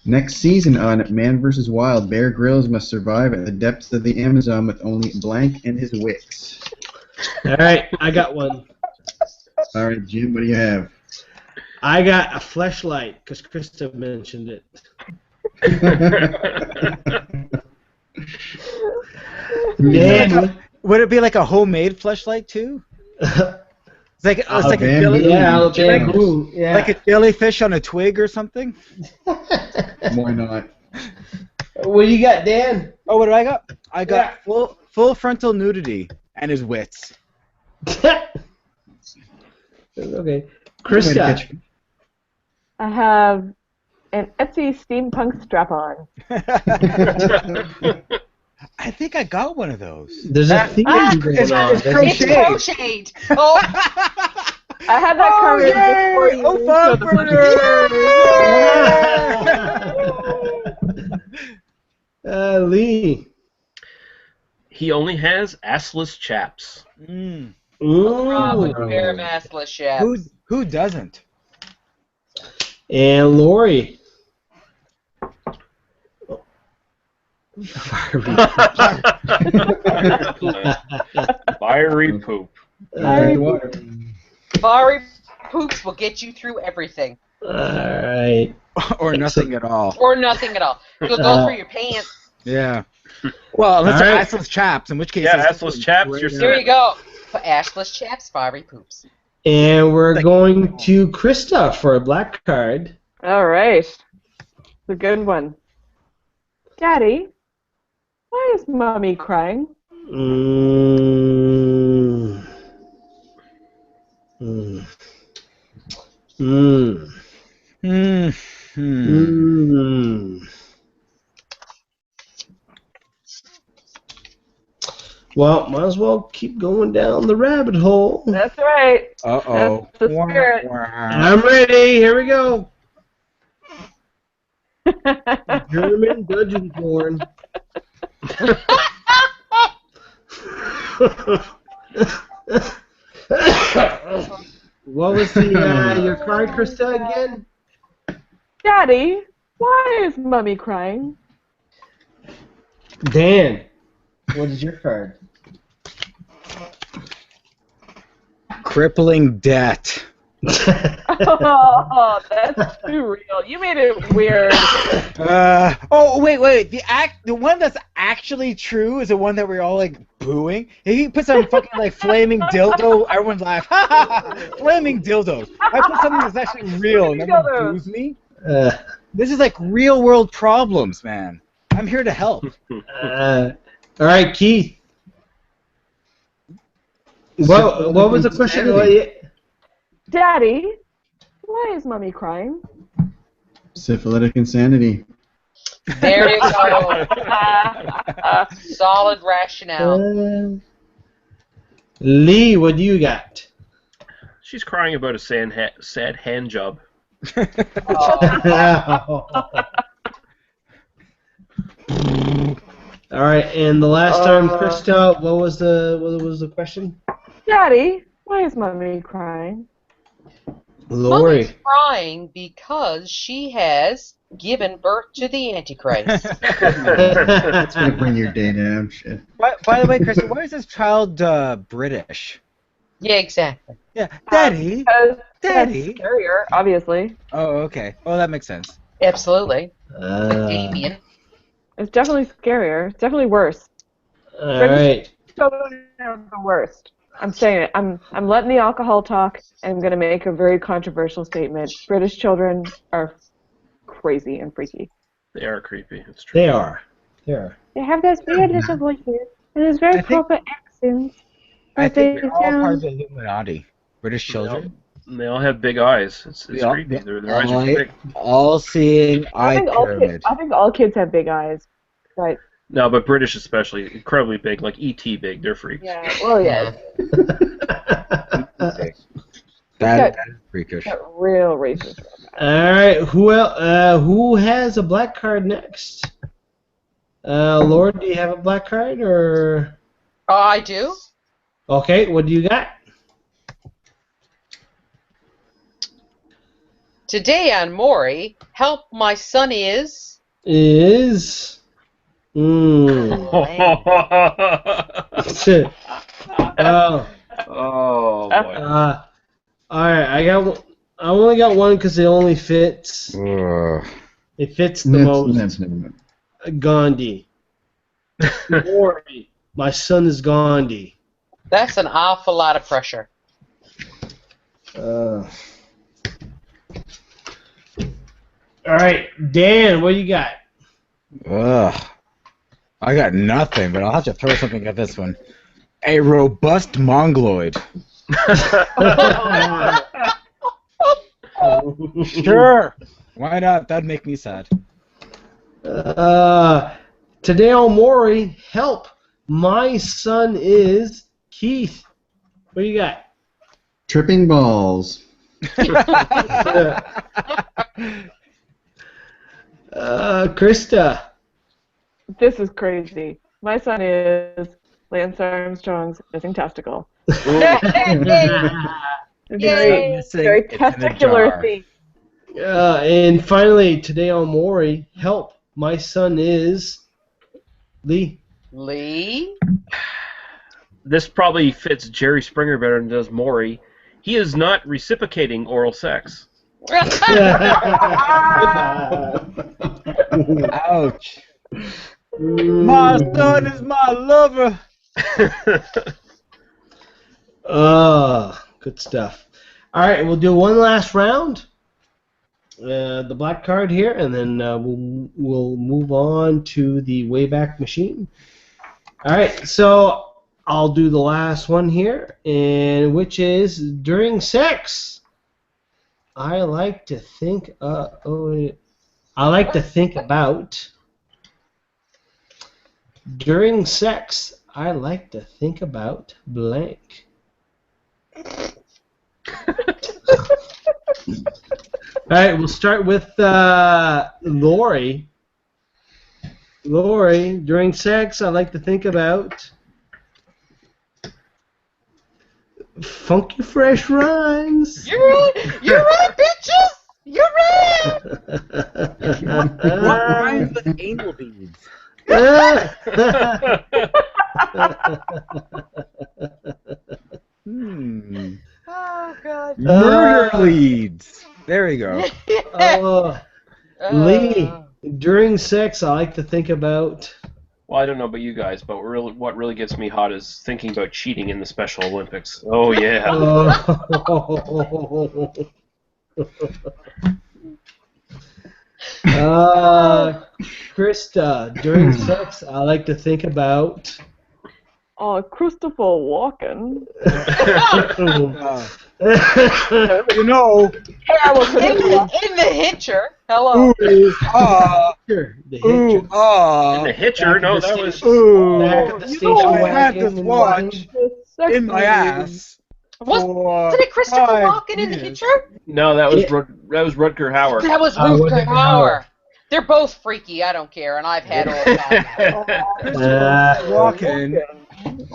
Next season on Man vs. Wild, Bear Grylls must survive in the depths of the Amazon with only blank and his wits.
All right, I got one.
All right, Jim, what do you have?
I got a fleshlight because Krista mentioned it. Dan,
would it be like a homemade fleshlight too? It's like a
bamboo.
like a jellyfish on a twig or something.
Why not?
What do you got, Dan?
Oh, what do I got? I got full frontal nudity and his wits.
Okay, Krista.
I have an Etsy steampunk strap-on.
I think I got one of those.
There's a theme going on.
It's crocheted. Oh.
I had that covered before you.
Oh,
fuck, Lee.
He only has assless chaps.
Robin, pair of
Ooh.
assless chaps.
Who doesn't?
And Lori. Fiery.
Fiery poop.
Drink the water.
Fiery poops will get you through everything.
Alright.
Or nothing at all.
Or nothing at all. You'll go through your pants.
Yeah. Well, unless
All
they're
right.
assless chaps, in which case.
Yeah,
it's
assless chaps,
great.
you're
Here you go. For ashless chaps, fiery poops.
And we're going to Krista for a black card.
All right. It's a good one. Daddy, why is Mommy crying?
Mm. Mm. Mm.
Hmm.
Mm. Well, might as well keep going down the rabbit hole.
That's right.
Uh-oh.
That's the spirit.
I'm ready. Here we go. German dungeon porn. What was your card, Krista, again?
Daddy, why is Mommy crying?
Dan, what is your card?
Crippling debt.
Oh, that's too real. You made it weird.
Wait. The one that's actually true is the one that we're all like booing. If he puts some fucking like flaming dildo, everyone's like, ha ha ha, flaming dildos. I put something that's actually real and everyone boos me. This is like real world problems, man. I'm here to help.
All right, Keith. What was the question?
Daddy, why is Mommy crying?
Syphilitic insanity.
There you go. Solid rationale.
Lee, what do you got?
She's crying about a sad hand job.
All right, and the last time, Krista, what was the question?
Daddy, why is Mommy crying?
Lori.
Mommy's crying because she has given birth to the Antichrist.
That's gonna bring your day down. Shit.
By the way, Kristen, why is this child British?
Yeah, exactly.
Yeah, Daddy.
Because
Daddy.
that's scarier, obviously.
Oh, okay. Oh, that makes sense.
Absolutely. Damien.
It's definitely scarier. It's definitely worse.
All right.
Children are the worst. I'm saying it. I'm letting the alcohol talk, and I'm going to make a very controversial statement. British children are crazy and freaky.
They are creepy. It's true.
They are.
They have those weird little voices, and there's very proper accents.
I think they're all part of the Illuminati. British children.
They all have big eyes. It's creepy. Their eyes are too big.
All-seeing eye pyramid.
I think all kids have big eyes, but
No, but British especially, incredibly big, like E.T. big. They're freaks.
yeah, well, yeah,
That is freakish.
got real racist.
All right. Who has a black card next? Lord, do you have a black card or?
Oh, I do?
Okay. What do you got?
Today on Maury, help my son is...
Is. Shit.
Oh boy.
All right. I only got one because it only fits. It fits the most.
That's never mind.
Gandhi. Lori, my son is Gandhi.
That's an awful lot of pressure.
All right, Dan, what do you got?
I got nothing, but I'll have to throw something at this one. A robust mongoloid. Sure. Why not? That'd make me sad.
Today on Maury, help. My son is Keith. What do you got?
Tripping balls.
Krista.
This is crazy. My son is Lance Armstrong's missing testicle.
Yay.
Very
It's in a
testicular
jar.
theme.
And finally, Tadeo Mori, help! My son is Lee.
Lee?
This probably fits Jerry Springer better than does Maury. He is not reciprocating oral sex.
Ouch. My son is my lover.
Good stuff. All right, we'll do one last round. The black card here, and then we'll move on to the Wayback Machine. All right, so I'll do the last one here, and which is during sex. I like to think. I like to think about during sex. I like to think about blank. All right, we'll start with Lori. Lori, during sex, I like to think about funky fresh rhymes.
You're right, bitches! You're right!
What rhymes with anal beads?
Oh, God.
Murder leads. There we go.
Lee, during sex, I like to think about.
Well, I don't know about you guys, but what really gets me hot is thinking about cheating in the Special Olympics. Oh, yeah. Krista, during sex, I like to think about.
Christopher Walken.
You know.
In the Hitcher. Hello.
The Hitcher.
In the Hitcher? No, that was...
Back at the station
I had
wagon
this watch in my ass.
Wasn't it Christopher Walken in the Hitcher?
No, that was Rutger Hauer.
That was Rutger Hauer. They're both freaky, I don't care, and I've had all that.
Christopher Walken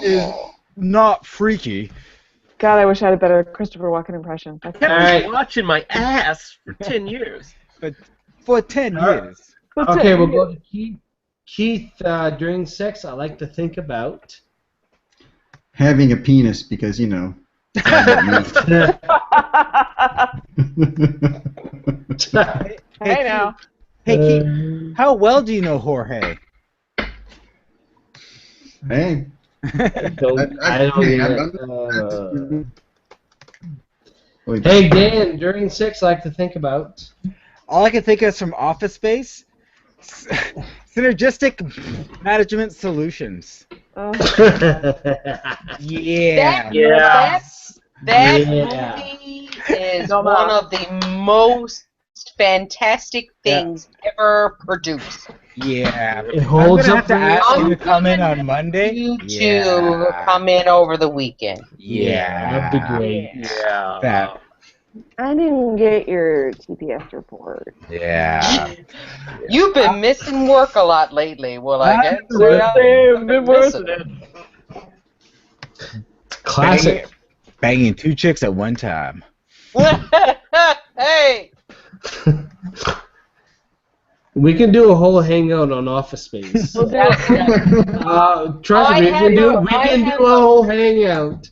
is not freaky.
God, I wish I had a better Christopher Walken impression.
I kept watching my ass for 10 years.
But for 10 years.
Okay, we'll go to Keith. Keith, during sex, I like to think about
having a penis because, you know.
Hey now.
Hey, Keith, how well do you know Jorge?
Hey.
Hey, Dan, during sex, I like to think about.
All I can think of is from Office Space. Synergistic management solutions. Yeah.
That movie is one of the most fantastic things ever produced.
Yeah.
It holds
I'm
up.
gonna have to ask you to come in on Monday.
You two come in over the weekend.
Yeah.
That'd be great.
Yeah.
That.
I didn't get your TPS report.
Yeah.
You've been missing work a lot lately. Well, I guess.
I've been missing it.
Classic.
Banging two chicks at one time.
Hey.
We can do a whole hangout on Office Space. Trust me, we can do a whole hangout.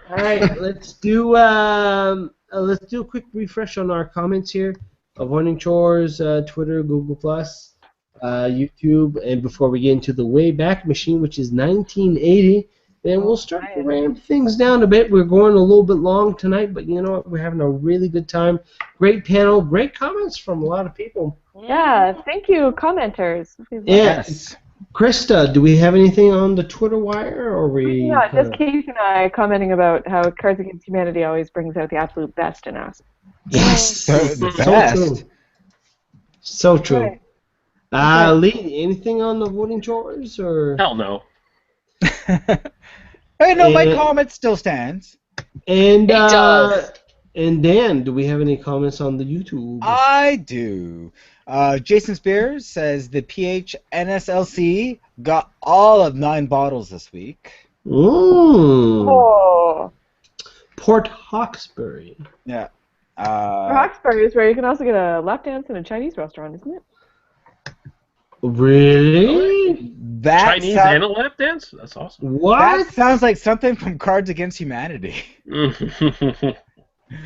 All right, let's do a quick refresh on our comments here. Avoiding chores, Twitter, Google Plus, YouTube, and before we get into the Wayback Machine, which is 1980. Then we'll start to ramp things down a bit. We're going a little bit long tonight, but you know what? We're having a really good time. Great panel, great comments from a lot of people.
Yeah, thank you, commenters.
Yes. Krista, do we have anything on the Twitter wire, or we?
No, just Keith and I commenting about how Cards Against Humanity always brings out the absolute best in us.
Yes.
The
So
best.
true. So true.
Right.
Lee, anything on the voting chores, or?
Hell no.
Hey, no, my comment still stands.
And
It does.
And Dan, do we have any comments on the YouTube?
I do. Jason Spears says the PH NSLC got all of 9 bottles this week.
Ooh.
Oh.
Port Hawkesbury.
Yeah.
Hawkesbury is where you can also get a lap dance in a Chinese restaurant, isn't it?
Really?
That
Chinese and a lap dance? That's awesome.
What?
That sounds like something from Cards Against Humanity.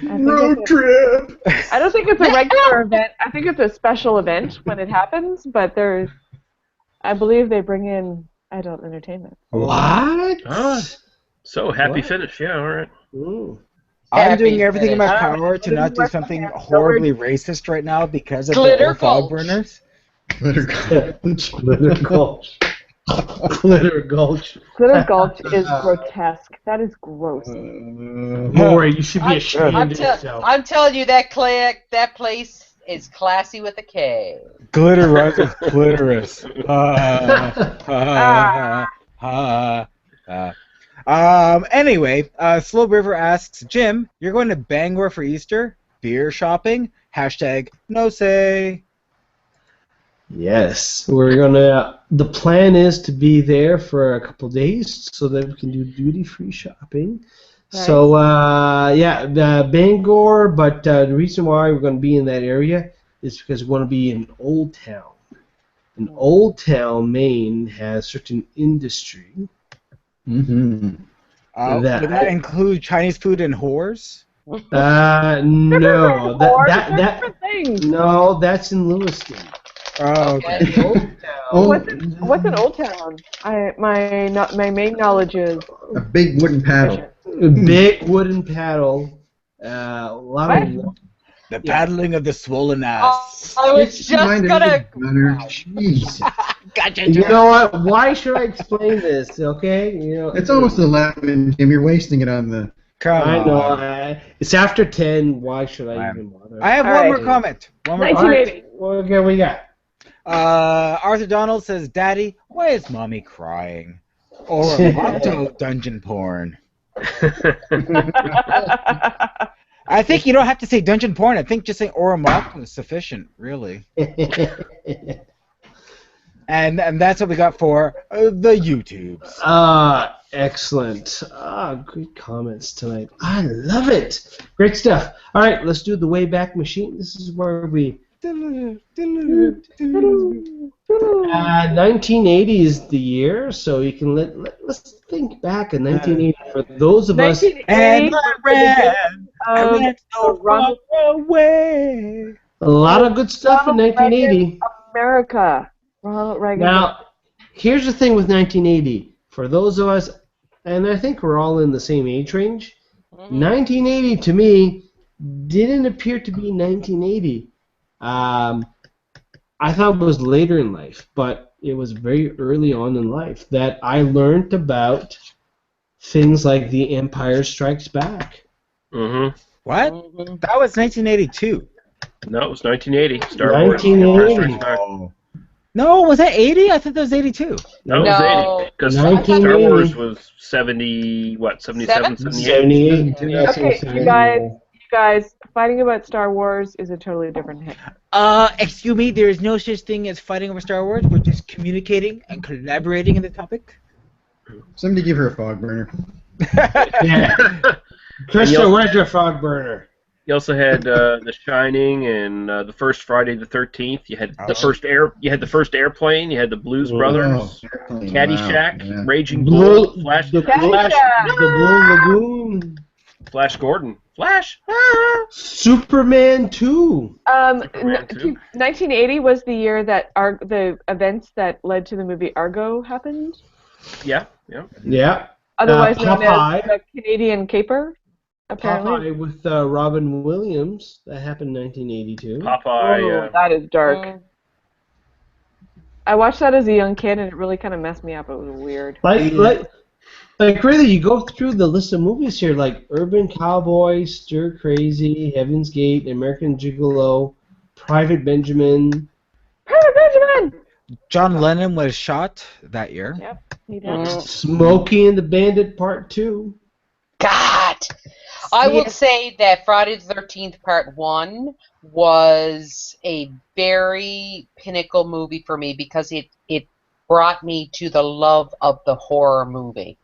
Road trip.
I don't think it's a regular event. I think it's a special event when it happens, but I believe they bring in adult entertainment.
What?
So, happy
What?
finish. Yeah, all right.
Ooh.
I'm doing everything in my
finish.
power to not do something horribly racist right now because of
Glitter
the fog
Gulch.
burners.
Glitter Gulch.
Glitter Gulch. Glitter Gulch.
Glitter Gulch is grotesque. That is gross.
Lori, you should be ashamed of yourself.
I'm telling you, that place is classy with a K.
Glitter runs with clitoris. Anyway, Slow River asks, Jim, you're going to Bangor for Easter? Beer shopping? Hashtag no say.
Yes, we're gonna. The plan is to be there for a couple days so that we can do duty-free shopping.
Nice.
So Bangor, but the reason why we're going to be in that area is because we want to be in Old Town. And Old Town, Maine, has certain industry.
Mm-hmm.
Would that include Chinese food and whores?
No,
different things.
no, that's in Lewiston.
Oh, okay.
Old Town.
What's an Old Town? My main knowledge is
A big wooden paddle.
Big wooden paddle. A lot of.
The paddling of the swollen ass.
I was just gonna.
Jeez.
Gotcha.
You know what? Why should I explain this? Okay, you know.
It's almost 11, Jim. You're wasting it on the.
Come
I
on.
know. It's after 10. Why should I even bother?
I have
All
one
right.
more comment.
1980.
Okay, we got.
Arthur Donald says, Daddy, why is Mommy crying? Or Motto dungeon porn. I think you don't have to say dungeon porn. I think just saying Oromoto is sufficient, really. And that's what we got for the YouTubes.
Excellent. Great comments tonight. I love it. Great stuff. All right, let's do the Wayback Machine. This is where we. 1980 is the year, so you can let's think back in 1980 for those of us.
1980
I ran so far away.
A lot of good stuff in 1980.
America. Ronald Reagan.
Now, here's the thing with 1980. For those of us, and I think we're all in the same age range, 1980 to me didn't appear to be 1980. I thought it was later in life, but it was very early on in life that I learned about things like The Empire Strikes Back.
Mm-hmm.
What? That was 1982.
No, it was 1980. Star
1980.
Wars. Empire Strikes Back.
No, was that 80? I thought that was 82.
No, it was 80. Because Star
1980.
Wars was 70, what, 77, 78?
78.
Okay, you guys, fighting about Star Wars is a totally different thing.
Excuse me, there is no such thing as fighting over Star Wars. We're just communicating and collaborating in the topic.
Somebody give her a fog burner.
Yeah. Krista, where's your fog burner?
You also had The Shining and the first Friday the 13th. You had the first Airplane. You had the Blues Brothers, Caddyshack,
Wow, yeah.
Raging Bull, Flash,
The Blue Lagoon.
Flash Gordon, Flash.
Superman 2.
Superman 2.
1980 was the year that the events that led to the movie Argo happened.
Yeah.
Yeah.
Otherwise known
Popeye.
as the Canadian Caper, apparently.
Popeye with Robin Williams. That happened in 1982.
Popeye.
Oh, that is dark. I watched that as a young kid, and it really kind of messed me up. It was weird.
Like really, you go through the list of movies here, like Urban Cowboy, Stir Crazy, Heaven's Gate, American Gigolo, Private Benjamin.
Private Benjamin!
John Lennon was shot that year.
Yep, he did.
Smokey and the Bandit Part 2.
God! I will say that Friday the 13th Part 1 was a very pinnacle movie for me because it brought me to the love of the horror movie.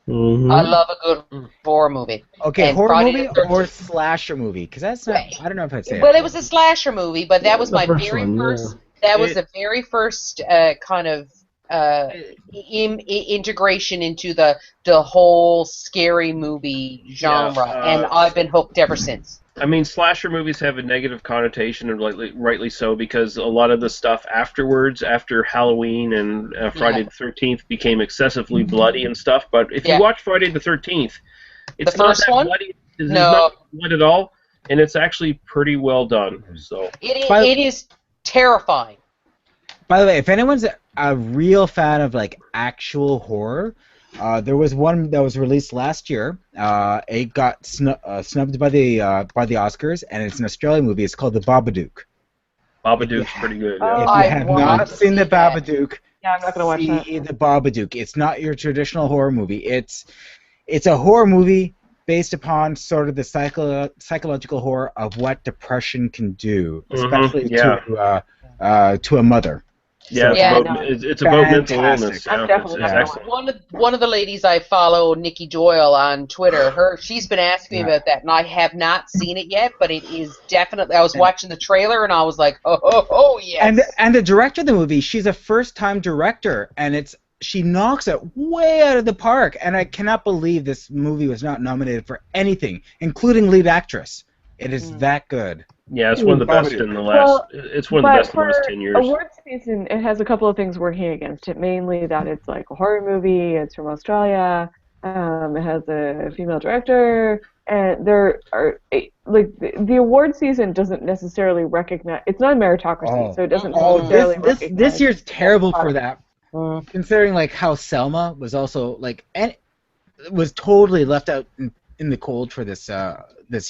Mm-hmm.
I love a good horror movie.
Okay,
And
horror
Friday
movie
the 13th.
or slasher movie? Because that's not.
Right.
I don't know if I'd say.
Well, it was a slasher movie, but that was
The
my
first
very
one,
first.
yeah.
That was the very first kind of integration into the whole scary movie genre, and I've been hooked ever since.
I mean, slasher movies have a negative connotation, and rightly so, because a lot of the stuff afterwards, after Halloween and Friday the 13th, became excessively bloody and stuff. But if you watch Friday the 13th, it's
the
not
first
that
one?
bloody. It's
No.
not blood at all, and it's actually pretty well done. So
it is terrifying.
By the way, if anyone's a real fan of like actual horror, there was one that was released last year. It got snubbed by the Oscars, and it's an Australian movie. It's called The Babadook.
Babadook's pretty good.
If
Yeah.
you have not seen The Babadook,
Yeah, I'm not gonna watch that.
see The Babadook. It's not your traditional horror movie. It's a horror movie based upon sort of the psychological horror of what depression can do, especially to a mother.
Yeah, it's about mental illness.
I'm definitely
it's excellent.
One of the ladies I follow, Nikki Doyle on Twitter, she's been asking me about that, and I have not seen it yet, but it is definitely. I was watching the trailer, and I was like, oh yes.
And the director of the movie, she's a first-time director, and she knocks it way out of the park, and I cannot believe this movie was not nominated for anything, including lead actress. It is that good.
Yeah, it's one of the best in the last.
Well,
it's one of the best in the last 10 years.
Awards season, it has a couple of things working against it. Mainly that it's like a horror movie. It's from Australia. It has a female director, and there are like the award season doesn't necessarily recognize. It's not a meritocracy, so it doesn't necessarily recognize.
This year's terrible for that. Considering like how Selma was also like and was totally left out in the cold for this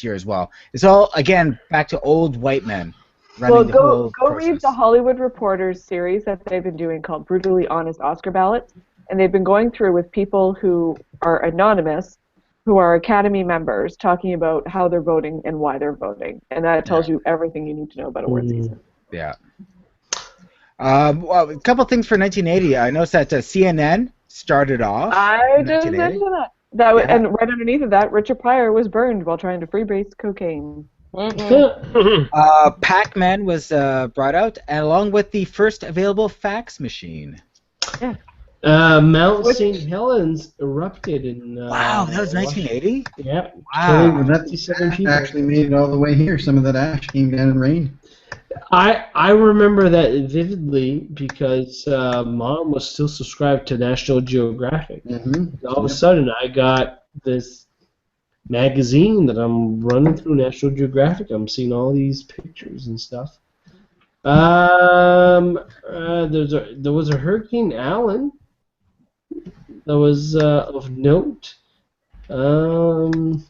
year as well. It's all again back to old white men running the whole
go read the Hollywood Reporters series that they've been doing called Brutally Honest Oscar Ballots, and they've been going through with people who are anonymous, who are Academy members, talking about how they're voting and why they're voting, and that tells you everything you need to know about award season.
Yeah. Well, a couple things for 1980. I noticed that CNN started off.
I just mentioned that. And right underneath of that, Richard Pryor was burned while trying to freebase cocaine.
Pac-Man was brought out, and along with the first available fax machine.
Yeah.
Mount St. Helens erupted in.
Wow, that was 1980.
Yeah.
Wow.
That actually made it all the way here. Some of that ash came down and rained.
I remember that vividly because Mom was still subscribed to National Geographic.
Mm-hmm.
All of a sudden, I got this magazine that I'm running through National Geographic. I'm seeing all these pictures and stuff. There was a Hurricane Allen that was of note. The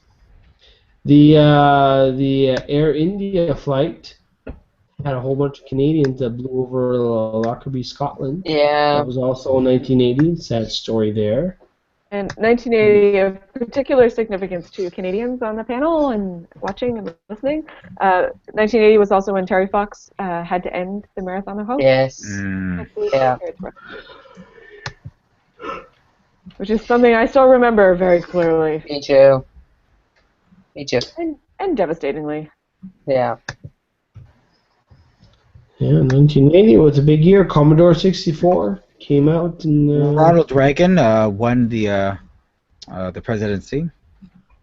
Air India flight had a whole bunch of Canadians that blew over Lockerbie, Scotland.
Yeah.
That was also in 1980. Sad story there.
And 1980, of particular significance to Canadians on the panel and watching and listening. 1980 was also when Terry Fox had to end the Marathon of Hope.
Yes.
Yeah. Which is something I still remember very clearly.
Me too.
And devastatingly.
Yeah.
Yeah, 1980 was a big year. Commodore 64 came out, and
Ronald Reagan won the presidency.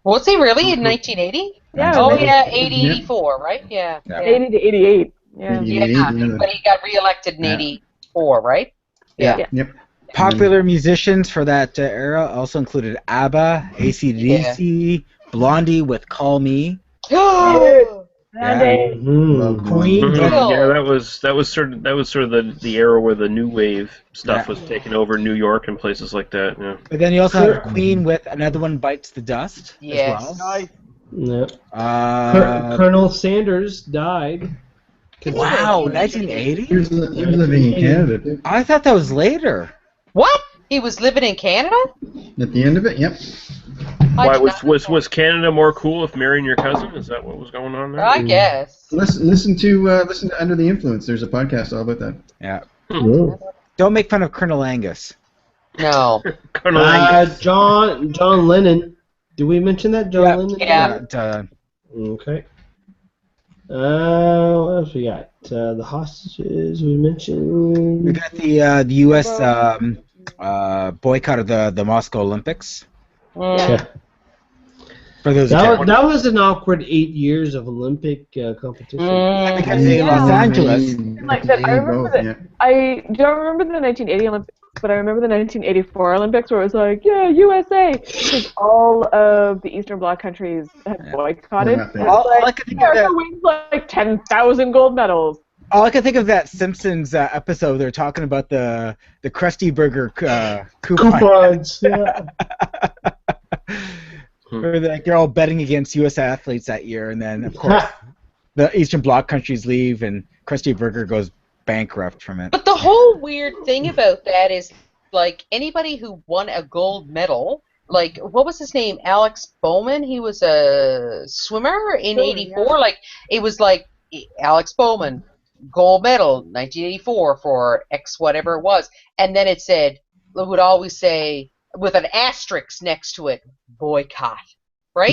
Was he really in 1980?
Yeah.
Oh yeah, 84, right? Yeah.
80 to 88. Yeah.
But he got reelected in 84, right?
Yeah.
Yep.
Popular musicians for that era also included ABBA, AC/DC, Blondie with "Call Me." Queen.
Yeah, that was sort of the era where the new wave stuff was taking over New York and places like that. Yeah.
But then you also have Queen with "Another One Bites the Dust" as well.
Yeah. Colonel Sanders died.
Wow, 1980.
He was living in Canada too.
I thought that was later.
What? He was living in Canada?
At the end of it, yep.
Why was Canada more cool if marrying your cousin? Is that what was going on there?
I guess.
Listen to Under the Influence. There's a podcast all about that.
Yeah. Don't make fun of Colonel Angus.
No.
Colonel Angus.
John Lennon. Did we mention that? John Lennon?
Yeah.
Okay. What else we got? The hostages we mentioned.
We got the U.S. Boycott of the Moscow Olympics.
Yeah.
For those
that was an awkward 8 years of Olympic competition.
because in Los Angeles.
I don't remember the 1980 Olympics, but I remember the 1984 Olympics where it was like, yeah, USA, because all of the Eastern Bloc countries had boycotted.
All I could think of
America wins like 10,000 gold medals.
All I can think of that Simpsons episode. They're talking about the Krusty Burger
coupons. Yeah.
Where they're all betting against U.S. athletes that year, and then of course the Eastern Bloc countries leave, and Krusty Burger goes bankrupt from it.
But the whole weird thing about that is, like, anybody who won a gold medal, like, what was his name? Alex Bowman. He was a swimmer in '84. Yeah. Like, it was like Alex Bowman, gold medal, 1984 for X whatever it was, and then it would always say, with an asterisk next to it, boycott, right?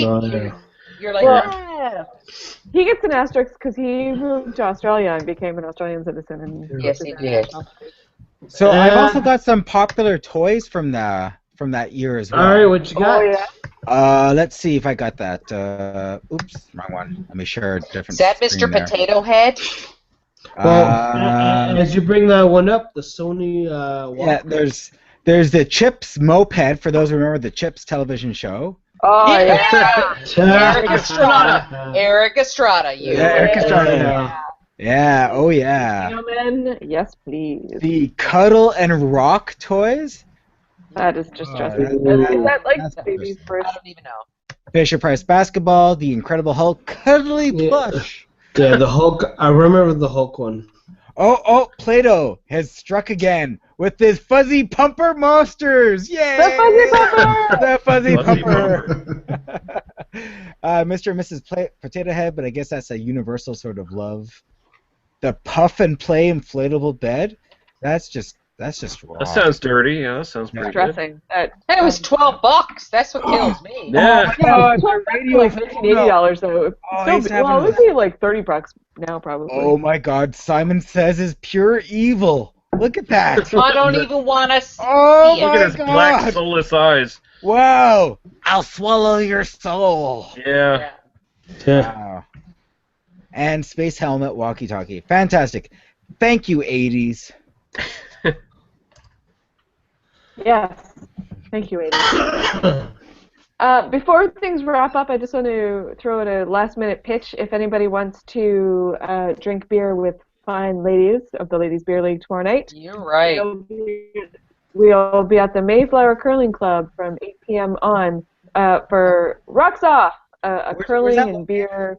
You're like,
yeah. He gets an asterisk because he moved to Australia and became an Australian citizen. And
yes, he did.
So I've also got some popular toys from that year as well.
All right, what you got?
Oh, yeah.
Let's see if I got that. Oops, wrong one. Let me share a different.
Is that Mr. Potato Head?
Well, as you bring that one up, the Sony.
Yeah, there's the Chips moped, for those who remember the Chips television show.
Oh, yeah.
Eric Estrada. Eric Estrada.
Eric Estrada. Yeah, oh yeah.
Gentlemen, yes, please.
The Cuddle and Rock toys?
That is just dressing. Is that like baby's first?
I don't even know.
Fisher Price basketball, the Incredible Hulk, cuddly plush.
Yeah, the Hulk. I remember the Hulk one.
Oh, Play-Doh has struck again with his Fuzzy Pumper Monsters! Yay!
The Fuzzy Pumper!
The Fuzzy Pumper! Mr. and Mrs. Potato Head, but I guess that's a universal sort of love. The Puff and Play inflatable bed? That's just wrong.
That sounds dirty. Yeah, that sounds pretty
dressing.
Hey, it was $12. That's what kills me.
Yeah.
Oh,
like $80 though. It would be like $30 now probably.
Oh my God! Simon Says is pure evil. Look at that.
I don't even want to see
Oh
it.
Look
my
at his
God.
black soulless eyes.
Wow! I'll swallow your soul.
Yeah.
Wow. And Space Helmet walkie-talkie. Fantastic. Thank you, 80s.
Yes. Thank you, Aiden. Before things wrap up, I just want to throw in a last-minute pitch. If anybody wants to drink beer with fine ladies of the Ladies Beer League tomorrow night,
You're right.
we'll be at the Mayflower Curling Club from 8 p.m. on for Rocks Off, a curling and beer.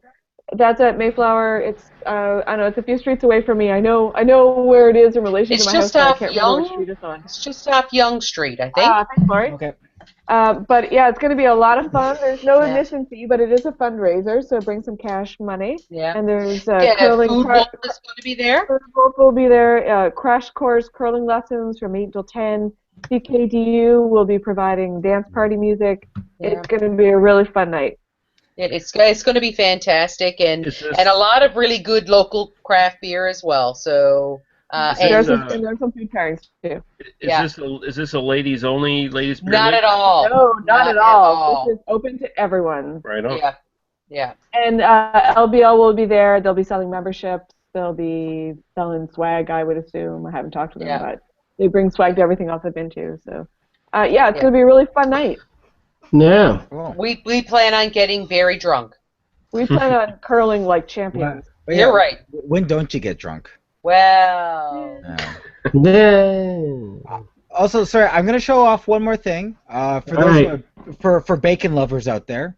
That's at Mayflower. It's I know it's a few streets away from me. I know where it is in relation to my house. But I can't remember which street it's on.
It's just off Young Street, I think.
Thanks, Laurie.
Okay.
But yeah, it's going to be a lot of fun. There's no admission fee, but it is a fundraiser, so bring some cash money.
Yeah.
And there's
curling. Food Wolf is going to be there.
Food Wolf will be there. Crash course curling lessons from 8 till 10. CKDU will be providing dance party music. Yeah. It's going to be a really fun night.
It's going to be fantastic, and a lot of really good local craft beer as well. So
there's some food pairings too.
Is this a ladies only beer?
Not at all.
No, not at all. This is open to everyone.
Right on.
Yeah.
And LBL will be there. They'll be selling memberships. They'll be selling swag, I would assume. I haven't talked to them, but they bring swag to everything else I've been to. So it's going to be a really fun night.
Yeah.
Cool.
We plan on getting very drunk.
We plan on curling like champions.
Well,
You're right.
When don't you get drunk?
Well.
Also, sorry, I'm going to show off one more thing for those for bacon lovers out there.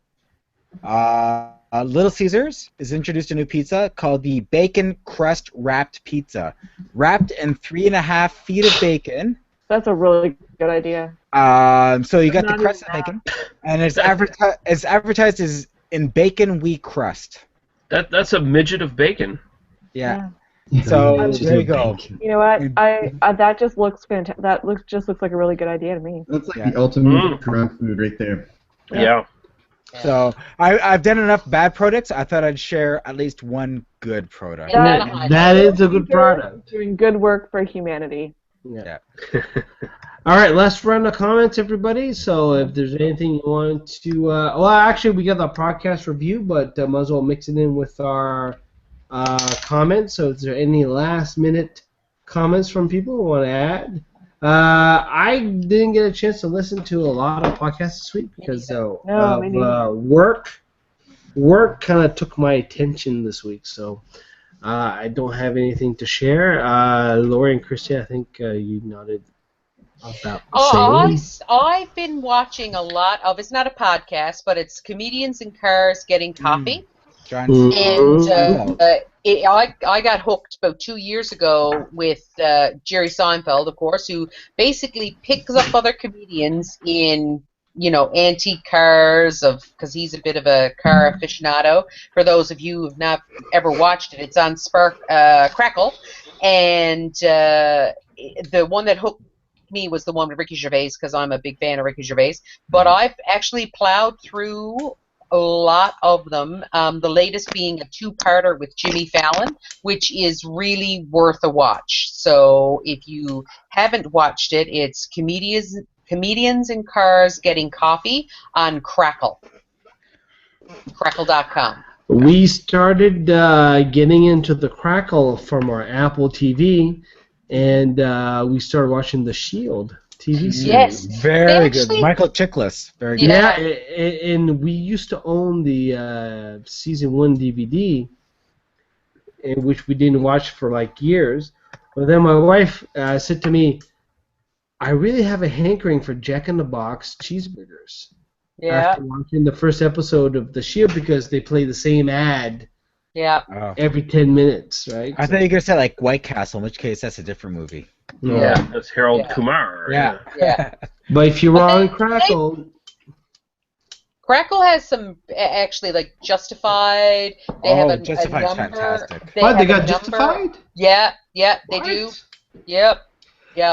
Little Caesars has introduced a new pizza called the Bacon Crust Wrapped Pizza, wrapped in 3.5 feet of bacon.
That's a really good idea.
So you got the crust of bacon, and it's advertised as in bacon wheat crust.
That's a midget of bacon.
Yeah. So
Just
there
a
you go.
bank.
You know what? That just looks fantastic. Just looks like a really good idea to me.
That's like
Yeah.
the ultimate drunk food right there.
Yeah.
So I've done enough bad products. I thought I'd share at least one good product.
Yeah.
That is a good product.
Doing good work for humanity.
Yeah. All right, let's run the comments, everybody. So if there's anything you want to, well, actually, we got the podcast review, but might as well mix it in with our comments. So is there any last-minute comments from people who want to add? I didn't get a chance to listen to a lot of podcasts this week because work. Work kind of took my attention this week, so I don't have anything to share. Lori and Christy, I think you nodded about the same.
I've been watching a lot of. It's not a podcast, but it's comedians in cars getting coffee.
John
And I got hooked about 2 years ago with Jerry Seinfeld, of course, who basically picks up other comedians in, antique cars, because he's a bit of a car aficionado. For those of you who've not ever watched it, it's on Crackle. And the one that hooked me was the one with Ricky Gervais, because I'm a big fan of Ricky Gervais. But I've actually plowed through a lot of them, the latest being a two-parter with Jimmy Fallon, which is really worth a watch. So if you haven't watched it, it's Comedians in Cars Getting Coffee on Crackle. Crackle.com.
We started getting into the Crackle from our Apple TV, and we started watching The Shield TV series.
Yes.
Very good. Michael Chiklis. Very good.
Yeah, and we used to own the season 1 DVD, which we didn't watch for like years. But then my wife said to me, I really have a hankering for Jack in the Box cheeseburgers.
Yeah.
After watching the first episode of The Shield, because they play the same ad every 10 minutes, right?
I thought you were going to say like White Castle, in which case that's a different movie.
No.
Yeah, that's Harold Kumar.
Yeah.
But if you're on Crackle...
Crackle has some, actually, like Justified. They have a
Justified's
number.
fantastic.
They got Justified?
Yeah, they do. Yep.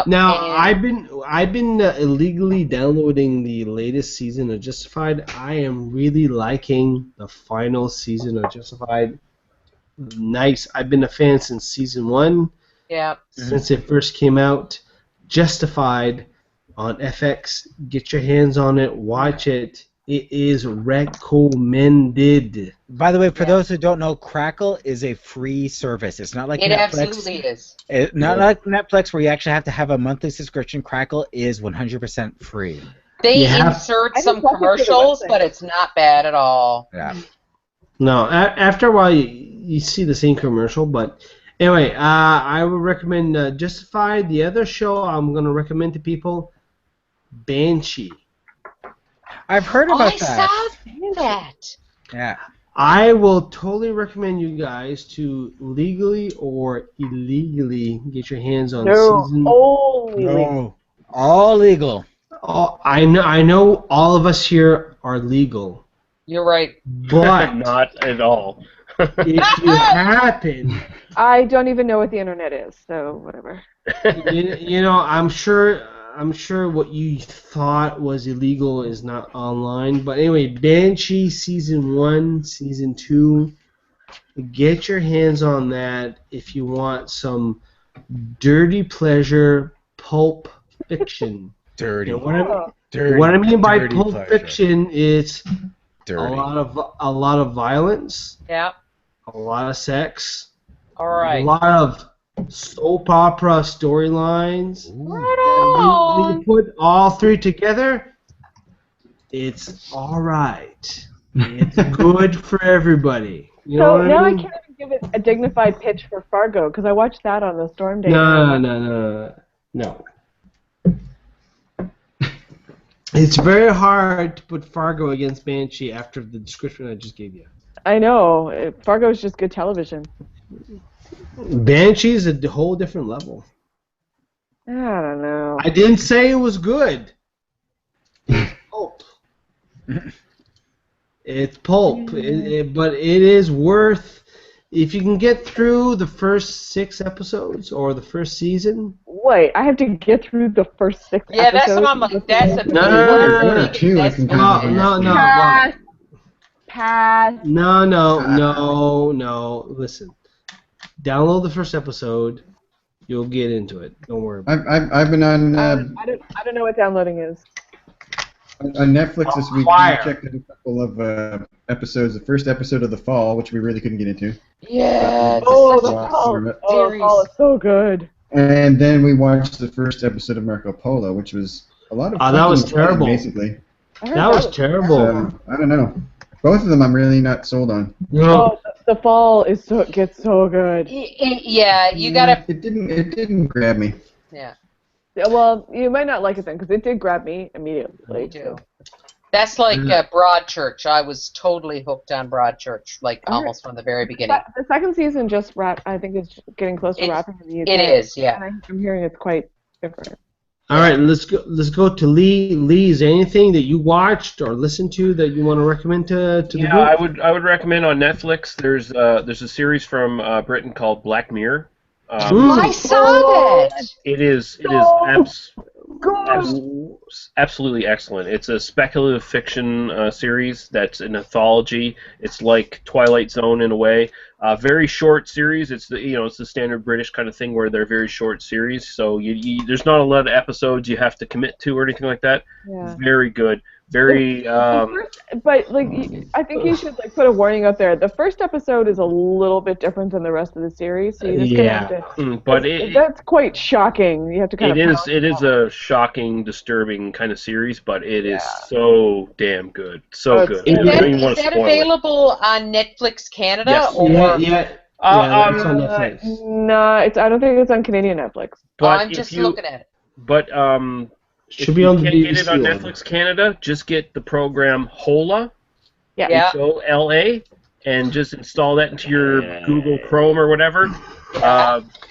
Now I've been illegally downloading the latest season of Justified. I am really liking the final season of Justified. Nice. I've been a fan since season 1.
Yeah.
Since it first came out. Justified on FX. Get your hands on it. Watch it. It is recommended.
By the way, for those who don't know, Crackle is a free service. It's not like
It
Netflix.
absolutely is.
Not like Netflix, where you actually have to have a monthly subscription. Crackle is 100% free.
They insert some commercials, but it's not bad at all.
Yeah.
No, after a while you see the same commercial, but anyway, I would recommend Justified. The other show I'm going to recommend to people, Banshee.
I've heard about
I
that.
saw that.
Yeah.
I will totally recommend you guys to legally or illegally get your hands on season.
No, all legal.
I know all of us here are legal.
You're right.
But
not at all.
if you happen,
I don't even know what the internet is, so whatever.
I'm sure what you thought was illegal is not online. But anyway, Banshee Season 1, Season 2, get your hands on that if you want some dirty pleasure pulp fiction.
Dirty.
You know what I mean by pulp fiction is
dirty.
a lot of violence,
Yeah.
a lot of sex,
All right.
a lot of soap opera storylines. When you put all three together, it's all right. It's good for everybody. You know what
now
I mean?
I can't even give it a dignified pitch for Fargo because I watched that on the Storm Day.
No. It's very hard to put Fargo against Banshee after the description I just gave you.
I know. Fargo is just good television.
Banshee's a whole different level.
I don't know.
I didn't say it was good. It's pulp. It's pulp, but it is worth. if you can get through the first 6 episodes or the first season.
Wait, I have to get through the first 6
Yeah,
episodes?
that's what I'm like. That's a
No.
Two, I can kind of
No.
Pass. Pass.
No. Listen. Download the first episode. You'll get into it. Don't worry about it.
I've been on
I don't know what downloading is.
on Netflix this week. I checked out a couple of episodes. The first episode of The Fall, which we really couldn't get into.
Yeah.
Oh,
it's
The
such a
Fall.
series.
Oh, The Fall is so good.
And then we watched the first episode of Marco Polo, which was a lot of fun.
That was terrible.
Basically.
That was terrible.
So, I don't know. Both of them I'm really not sold on.
Oh, The Fall gets so good.
Yeah, you gotta.
It didn't grab me.
Yeah.
Yeah, well, you might not like it then, because it did grab me immediately.
Me too. That's like Broadchurch. I was totally hooked on Broadchurch, like almost from the very beginning.
The second season just wrapped. I think it's getting close to wrapping in the UK.
It is, yeah.
And I'm hearing it's quite different.
All right, let's go to Lee. Lee, is there anything that you watched or listened to that you want to recommend to the group?
I would recommend on Netflix. There's a series from Britain called Black Mirror.
I saw that.
It is absolutely excellent. It's a speculative fiction series that's an anthology. It's like Twilight Zone in a way. Very short series. It's the standard British kind of thing where they're very short series. So there's not a lot of episodes you have to commit to or anything like that.
Yeah.
Very good. Very.
But I think you should put a warning out there. The first episode is a little bit different than the rest of the series, so you just have to.
But
that's quite shocking. You have to kind of.
It is a shocking, disturbing kind of series, but it is so damn good. So good.
Is that available on Netflix Canada?
Yes.
Or?
Yeah. It's on Netflix.
No, I don't think it's on Canadian Netflix.
But
I'm just looking at it.
But
should be on the BBC.
If you can't get it on Netflix Canada, just get the program Hola.
Yeah.
HOLA, and just install that into your Google Chrome or whatever.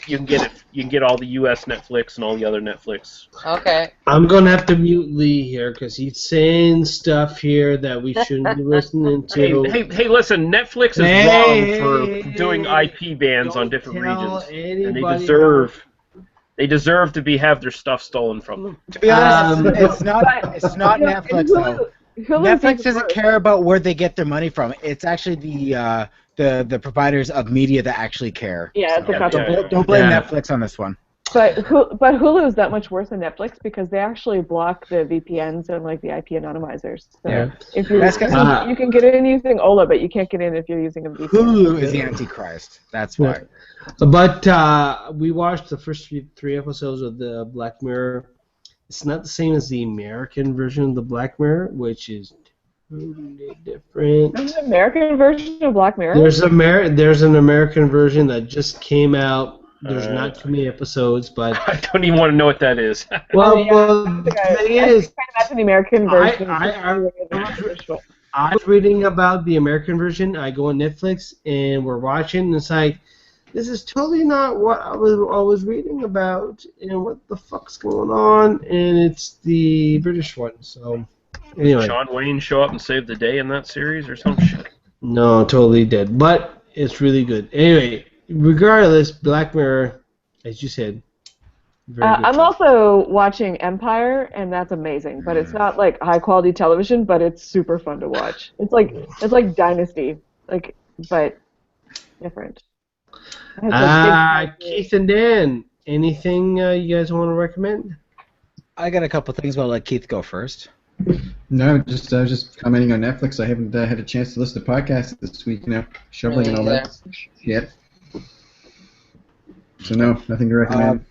You can get it. You can get all the U.S. Netflix and all the other Netflix.
Okay.
I'm gonna have to mute Lee here because he's saying stuff here that we shouldn't be listening to.
Hey, listen. Netflix is wrong for doing IP bans on different regions, and they deserve to have their stuff stolen from them.
To be honest, it's not Netflix though. Netflix doesn't care about where they get their money from. It's actually the providers of media that actually care.
Yeah,
don't blame Netflix on this one.
But Hulu is that much worse than Netflix because they actually block the VPNs and the IP anonymizers. So if you can get in using Ola, but you can't get in if you're using a VPN.
Hulu is the Antichrist. That's why.
But we watched the first 3 episodes of the Black Mirror. It's not the same as the American version of the Black Mirror, which is totally different.
There's an American version of Black Mirror?
There's an American version that just came out. There's not too many episodes, but
I don't even want to know what that is.
The thing is,
imagine the American version.
I was reading about the American version. I go on Netflix and we're watching. And it's like, this is totally not what I was reading about, and what the fuck's going on? And it's the British one. So anyway,
Sean Wayne show up and save the day in that series or some shit?
No, totally dead. But it's really good. Anyway. Regardless, Black Mirror, as you said, very good
I'm
show.
also watching Empire, and that's amazing. But it's not high quality television, but it's super fun to watch. It's like Dynasty, but different.
Keith and Dan, anything you guys want to recommend?
I got a couple things, but I'll let Keith go first.
No, I was just commenting on Netflix. I haven't had a chance to listen to podcasts this week, shoveling and all that yet. So no, nothing to recommend.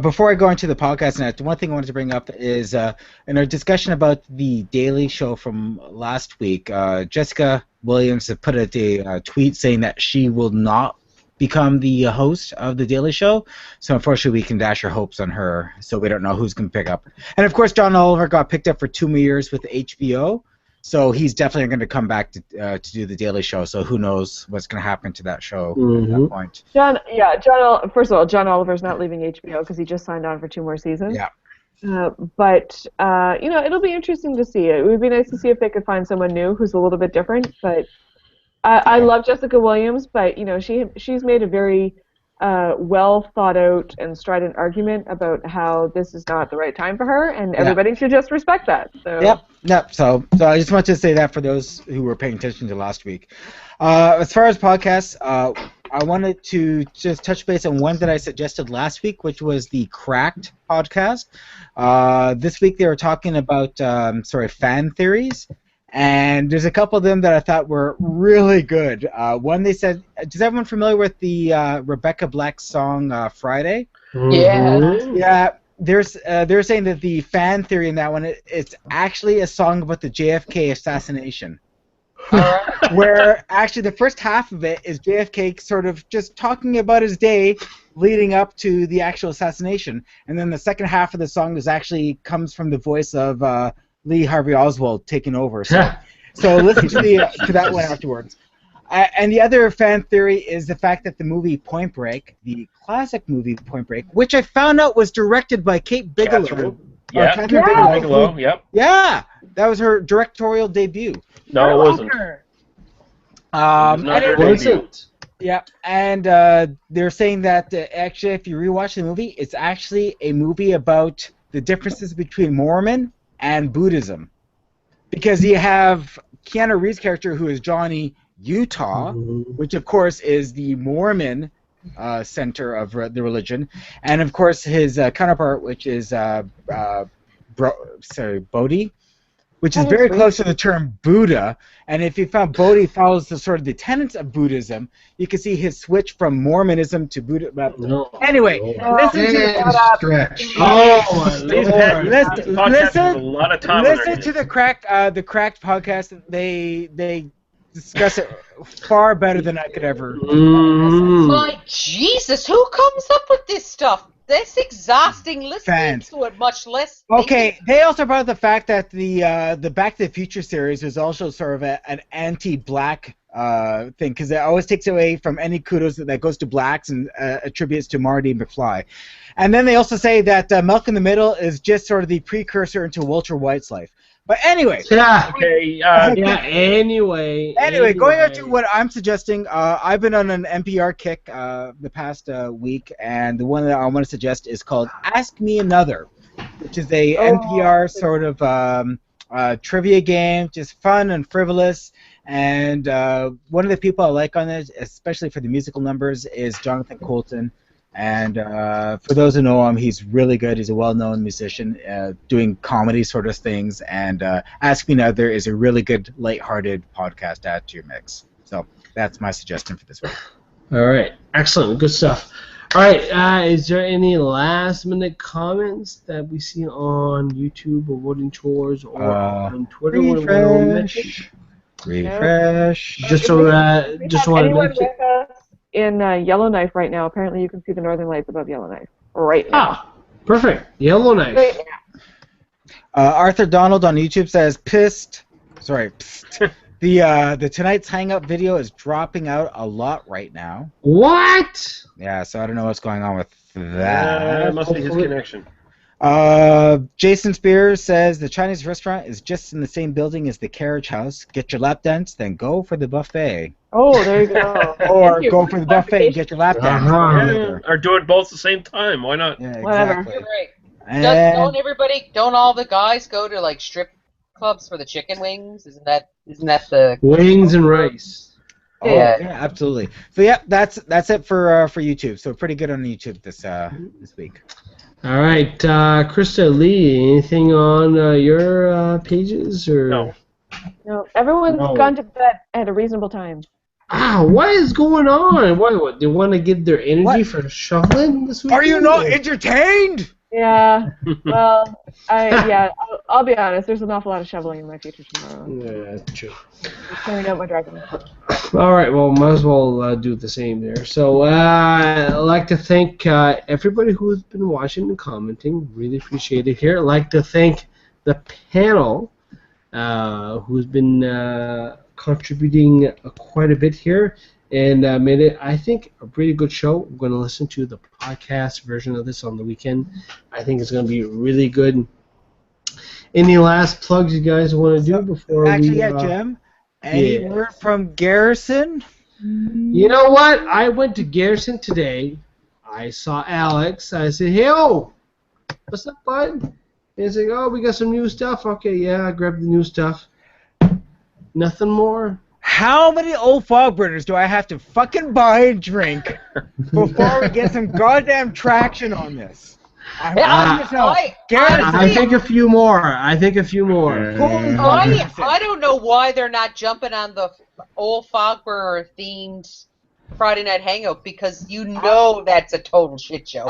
Before I go into the podcast, one thing I wanted to bring up is in our discussion about the Daily Show from last week, Jessica Williams put a tweet saying that she will not become the host of the Daily Show. So unfortunately, we can dash our hopes on her. So we don't know who's going to pick up. And of course, John Oliver got picked up for 2 more years with HBO. So he's definitely going to come back to do the Daily Show. So who knows what's going to happen to that show at that point.
First of all, John Oliver's not leaving HBO because he just signed on for 2 more seasons.
Yeah.
But it'll be interesting to see. It would be nice to see if they could find someone new who's a little bit different. But I love Jessica Williams, but she's made a very well thought out and strident argument about how this is not the right time for her, and everybody should just respect that. So.
Yep. So I just wanted to say that for those who were paying attention to last week. As far as podcasts, I wanted to just touch base on one that I suggested last week, which was the Cracked podcast. This week they were talking about fan theories. And there's a couple of them that I thought were really good. One, they said, is everyone familiar with the Rebecca Black song Friday?
Yeah.
Yeah, they're saying that the fan theory in that one, it's actually a song about the JFK assassination.
All right.
Where actually the first half of it is JFK sort of just talking about his day leading up to the actual assassination. And then the second half of the song comes from the voice of Lee Harvey Oswald taking over. So listen to that one afterwards. And the other fan theory is the fact that the movie Point Break, the classic movie Point Break, which I found out was directed by Kate Bigelow.
Catherine Bigelow. Yep.
Yeah, that was her directorial debut.
No, it wasn't.
It wasn't.
Yeah, and they're saying that actually, if you rewatch the movie, it's actually a movie about the differences between Mormon and Buddhism, because you have Keanu Reeves' character, who is Johnny Utah, which of course is the Mormon center of the religion, and of course his counterpart, which is Bodhi, which is very close to the term Buddha. And if you found Bodhi follows the sort of the tenets of Buddhism, you can see his switch from Mormonism to Buddhism. Anyway, listen to the Cracked podcast. They discuss it far better than I could ever.
My Jesus, who comes up with this stuff? That's exhausting listening to it, much less.
Okay, they also brought up the fact that the Back to the Future series was also sort of an anti-black thing, because it always takes away from any kudos that goes to blacks and attributes to Marty McFly. And then they also say that Malcolm in the Middle is just sort of the precursor into Walter White's life. But anyway.
Anyway,
going on to what I'm suggesting, I've been on an NPR kick the past week, and the one that I want to suggest is called Ask Me Another, which is a NPR sort of trivia game, just fun and frivolous. And one of the people I like on it, especially for the musical numbers, is Jonathan Coulton. And for those who know him, he's really good. He's a well-known musician doing comedy sort of things. And Ask Me Another is a really good, lighthearted podcast to add to your mix. So that's my suggestion for this week.
All right. Excellent. Good stuff. All right. Is there any last-minute comments that we see on YouTube or Voting Tours or on Twitter?
Refresh.
Just want to mention.
In Yellowknife right now, apparently you can see the northern lights above Yellowknife right now.
Ah, perfect. Yellowknife.
Right now.
Arthur Donald on YouTube says, pissed. The tonight's Hangout video is dropping out a lot right now.
What?
Yeah, so I don't know what's going on with that.
It must be his connection.
Jason Spears says the Chinese restaurant is just in the same building as the Carriage House. Get your lap dance, then go for the buffet.
Oh, there you go.
Or go for the buffet and get your lap dance.
Yeah, or do it both at the same time. Why not?
Yeah,
Whatever.
exactly.
Right. Don't all the guys go to like strip clubs for the chicken wings? Isn't that the
wings and rice?
Oh, yeah, absolutely. So yeah, that's it for YouTube. So pretty good on YouTube this week.
All right, Krista Lee, anything on your pages or?
No, everyone's gone to bed at a reasonable time.
What is going on? What they want to get their energy for shuffling this week?
Are you not entertained?
Yeah. Well, I'll be honest. There's an awful lot of shoveling in my future tomorrow.
Yeah, that's true.
Just clearing out my dragon.
All right. Well, might as well do the same there. So I'd like to thank everybody who's been watching and commenting. Really appreciate it here. I'd like to thank the panel who's been contributing quite a bit here and made it, I think, a pretty good show. I'm going to listen to the podcast version of this on the weekend. I think it's going to be really good. Any last plugs you guys want to do before
actually,
we...
Jim, Any
Yeah.
word from Garrison?
You know what? I went to Garrison today. I saw Alex. I said, "Hey, oh, what's up, bud?" He's like, "Oh, we got some new stuff." Okay, yeah, I grabbed the new stuff. Nothing more.
How many old fog burners do I have to fucking buy and drink before we get some goddamn traction on this? I
think a few more. I think a few more.
I don't know why they're not jumping on the old fog burner themed Friday Night Hangout, because you know that's a total shit show.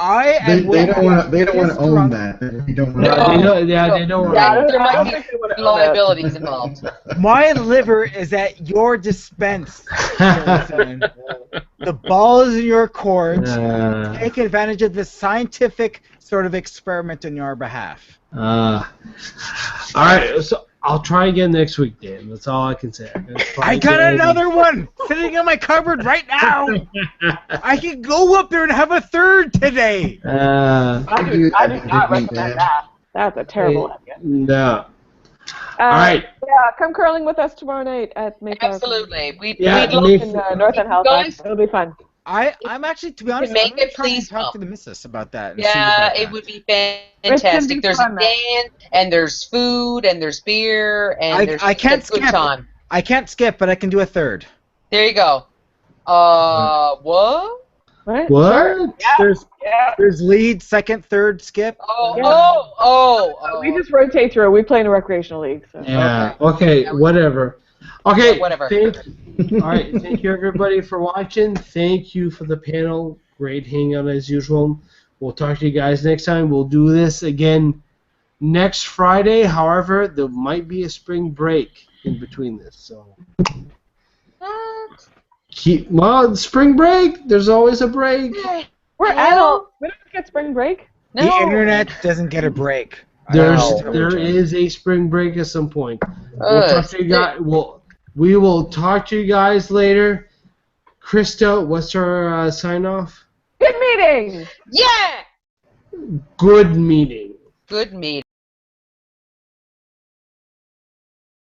They don't want to own that. They don't want
They don't.
There might be liabilities involved.
My liver is at your dispense, Garrison. The ball is in your court. Take advantage of this scientific sort of experiment on your behalf.
All right, so I'll try again next week, Dan. That's all I can say.
I got another one sitting in my cupboard right now. I can go up there and have a third today.
I do not recommend that. That's a terrible idea.
No. All right.
Yeah, come curling with us tomorrow night at Mayflower.
Absolutely.
We'd in North End Halifax. It'll be fun.
I'm actually, to be honest, I'm going to try and talk to the missus about that. And
it would be fantastic. There's a band, and there's food, and there's beer, and there's a good time.
I can't skip, but I can do a third.
There you go. What?
What?
Sure.
There's lead, second, third, skip.
We just rotate through. We play in a recreational league. So.
Yeah. Okay. Whatever. Okay.
Yeah, whatever.
All right. Thank you, everybody, for watching. Thank you for the panel. Great hangout as usual. We'll talk to you guys next time. We'll do this again next Friday. However, there might be a spring break in between this. So. Spring break. There's always a break.
We're adults. We don't get spring break.
No.
The internet doesn't get a break.
There is a spring break at some point. We'll talk to you guys. We will talk to you guys later. Krista, what's our sign off?
Good meeting.
Yeah.
Good meeting.
Good meeting.